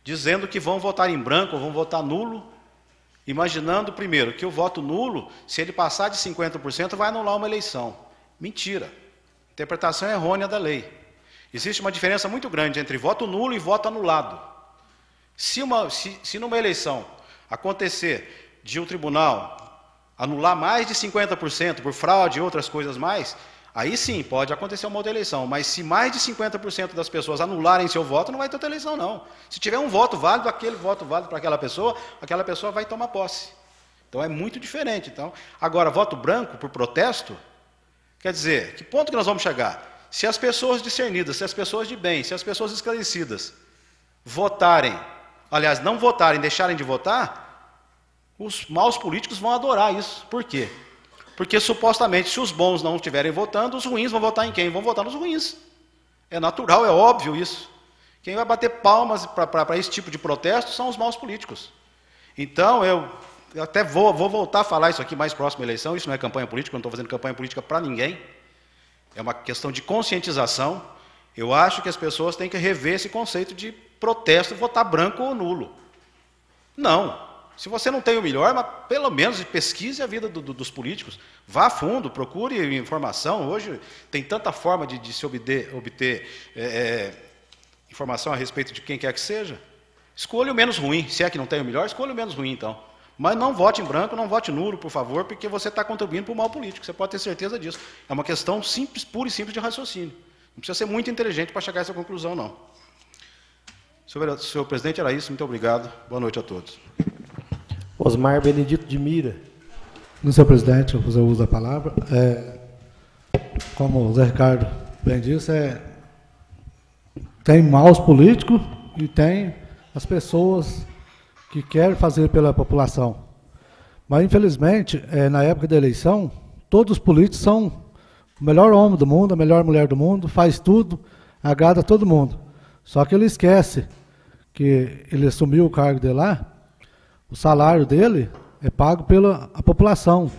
dizendo que vão votar em branco, ou vão votar nulo, imaginando, primeiro, que o voto nulo, se ele passar de 50%, vai anular uma eleição. Mentira. Interpretação errônea da lei. Existe uma diferença muito grande entre voto nulo e voto anulado. Se numa eleição acontecer de um tribunal anular mais de 50% por fraude e outras coisas mais, aí sim pode acontecer uma outra eleição. Mas se mais de 50% das pessoas anularem seu voto, não vai ter outra eleição, não. Se tiver um voto válido, aquele voto válido para aquela pessoa vai tomar posse. Então é muito diferente. Então, agora, voto branco por protesto, quer dizer, que ponto que nós vamos chegar? Se as pessoas discernidas, se as pessoas de bem, se as pessoas esclarecidas votarem, aliás, não votarem, deixarem de votar, os maus políticos vão adorar isso. Por quê? Porque, supostamente, se os bons não estiverem votando, os ruins vão votar em quem? Vão votar nos ruins. É natural, é óbvio isso. Quem vai bater palmas para esse tipo de protesto são os maus políticos. Então, eu até vou voltar a falar isso aqui mais próximo à eleição. Isso não é campanha política, eu não estou fazendo campanha política para ninguém. É uma questão de conscientização. Eu acho que as pessoas têm que rever esse conceito de protesto, votar branco ou nulo. Não. Se você não tem o melhor, mas pelo menos pesquise a vida dos políticos. Vá a fundo, procure informação. Hoje tem tanta forma de se obter informação a respeito de quem quer que seja. Escolha o menos ruim. Se é que não tem o melhor, escolha o menos ruim, então. Mas não vote em branco, não vote nulo, por favor, porque você está contribuindo para o mal político. Você pode ter certeza disso. É uma questão simples, pura e simples de raciocínio. Não precisa ser muito inteligente para chegar a essa conclusão, não. Senhor presidente, era isso. Muito obrigado. Boa noite a todos. Osmar Benedito de Mira. Senhor presidente, eu vou fazer o uso da palavra. Como o Zé Ricardo bem disse, tem maus políticos e tem as pessoas que querem fazer pela população. Mas, infelizmente, na época da eleição, todos os políticos são o melhor homem do mundo, a melhor mulher do mundo, faz tudo, agrada todo mundo. Só que ele esquece que ele assumiu o cargo dele lá, o salário dele é pago pela população.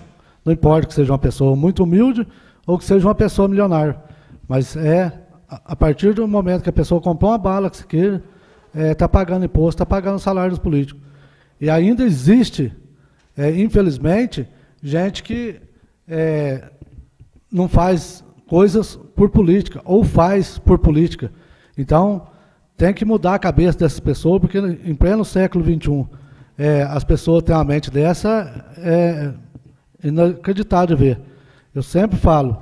Não importa que seja uma pessoa muito humilde ou que seja uma pessoa milionária. Mas a partir do momento que a pessoa comprou uma bala que se queira, está pagando imposto, está pagando o salário dos políticos. E ainda existe, infelizmente, gente que não faz coisas por política, ou faz por política. Então, tem que mudar a cabeça dessas pessoas, porque em pleno século XXI, as pessoas têm uma mente dessa, inacreditável de ver. Eu sempre falo,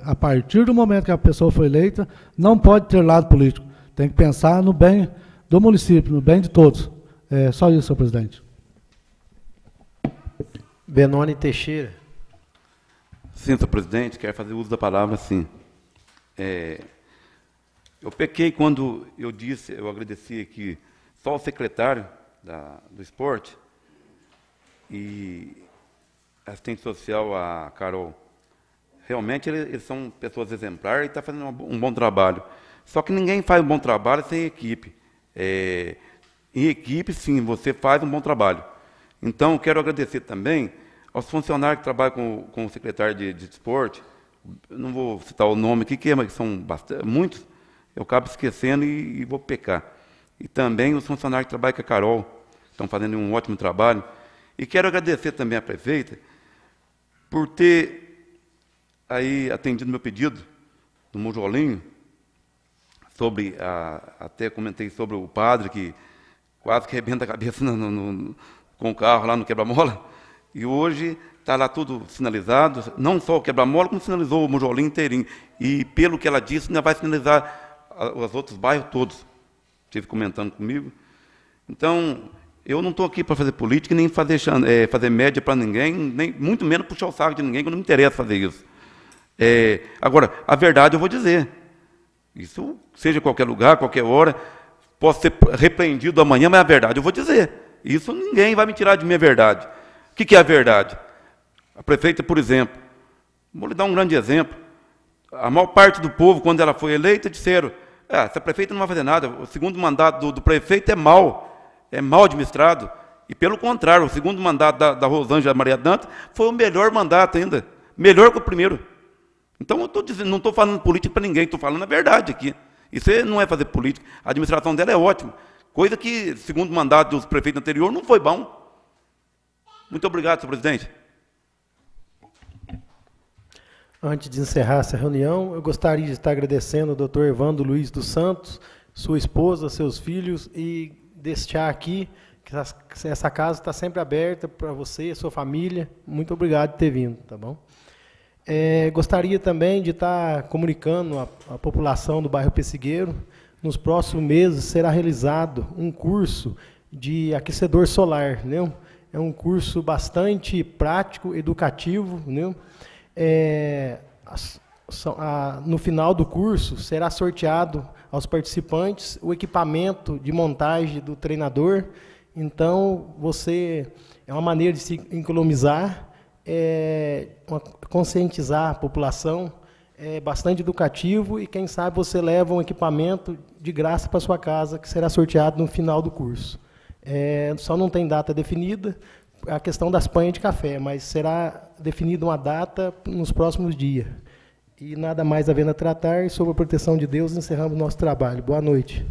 a partir do momento que a pessoa foi eleita, não pode ter lado político. Tem que pensar no bem do município, no bem de todos. Só isso, senhor presidente. Benoni Teixeira. Sim, senhor presidente, quero fazer uso da palavra, sim. Eu pequei quando eu agradeci aqui só o secretário do esporte e assistente social, a Carol. Realmente, eles são pessoas exemplares e estão fazendo um bom trabalho. Só que ninguém faz um bom trabalho sem equipe. Em equipe, sim, você faz um bom trabalho. Então, quero agradecer também aos funcionários que trabalham com o secretário de esporte. Não vou citar o nome aqui, mas são muitos. Eu acabo esquecendo e vou pecar. E também os funcionários que trabalham com a Carol, estão fazendo um ótimo trabalho. E quero agradecer também à prefeita por ter aí atendido meu pedido do Mojolinho, sobre até comentei sobre o padre que quase que arrebenta a cabeça com o carro lá no quebra-mola. E hoje está lá tudo sinalizado, não só o quebra-mola, como sinalizou o Mojolinho inteirinho. E pelo que ela disse, ainda vai sinalizar os outros bairros todos. Estive comentando comigo. Então, eu não estou aqui para fazer política, nem fazer média para ninguém, nem muito menos puxar o saco de ninguém, que não me interessa fazer isso. Agora, a verdade eu vou dizer. Isso, seja em qualquer lugar, qualquer hora, posso ser repreendido amanhã, mas a verdade eu vou dizer. Isso ninguém vai me tirar de minha verdade. O que é a verdade? A prefeita, por exemplo, vou lhe dar um grande exemplo. A maior parte do povo, quando ela foi eleita, disseram: essa prefeita não vai fazer nada, o segundo mandato do prefeito é mal administrado. E, pelo contrário, o segundo mandato da Rosângela Maria Dantas foi o melhor mandato ainda, melhor que o primeiro. Então, eu não estou falando política para ninguém, estou falando a verdade aqui. Isso não é fazer política. A administração dela é ótima, coisa que, segundo o mandato dos prefeitos anteriores, não foi bom. Muito obrigado, senhor presidente. Antes de encerrar essa reunião, eu gostaria de estar agradecendo ao doutor Evandro Luiz dos Santos, sua esposa, seus filhos, e deixar aqui que essa casa está sempre aberta para você, sua família. Muito obrigado por ter vindo, tá bom? Gostaria também de estar comunicando à população do bairro Pessigueiro, nos próximos meses será realizado um curso de aquecedor solar, né? É um curso bastante prático, educativo, né? No final do curso será sorteado aos participantes o equipamento de montagem do treinador. Então, é uma maneira de se economizar, conscientizar a população, é bastante educativo e, quem sabe, você leva um equipamento de graça para sua casa, que será sorteado no final do curso. Só não tem data definida, a questão das panhas de café, mas será definida uma data nos próximos dias. E nada mais havendo a tratar, e sob a proteção de Deus, encerramos nosso trabalho. Boa noite.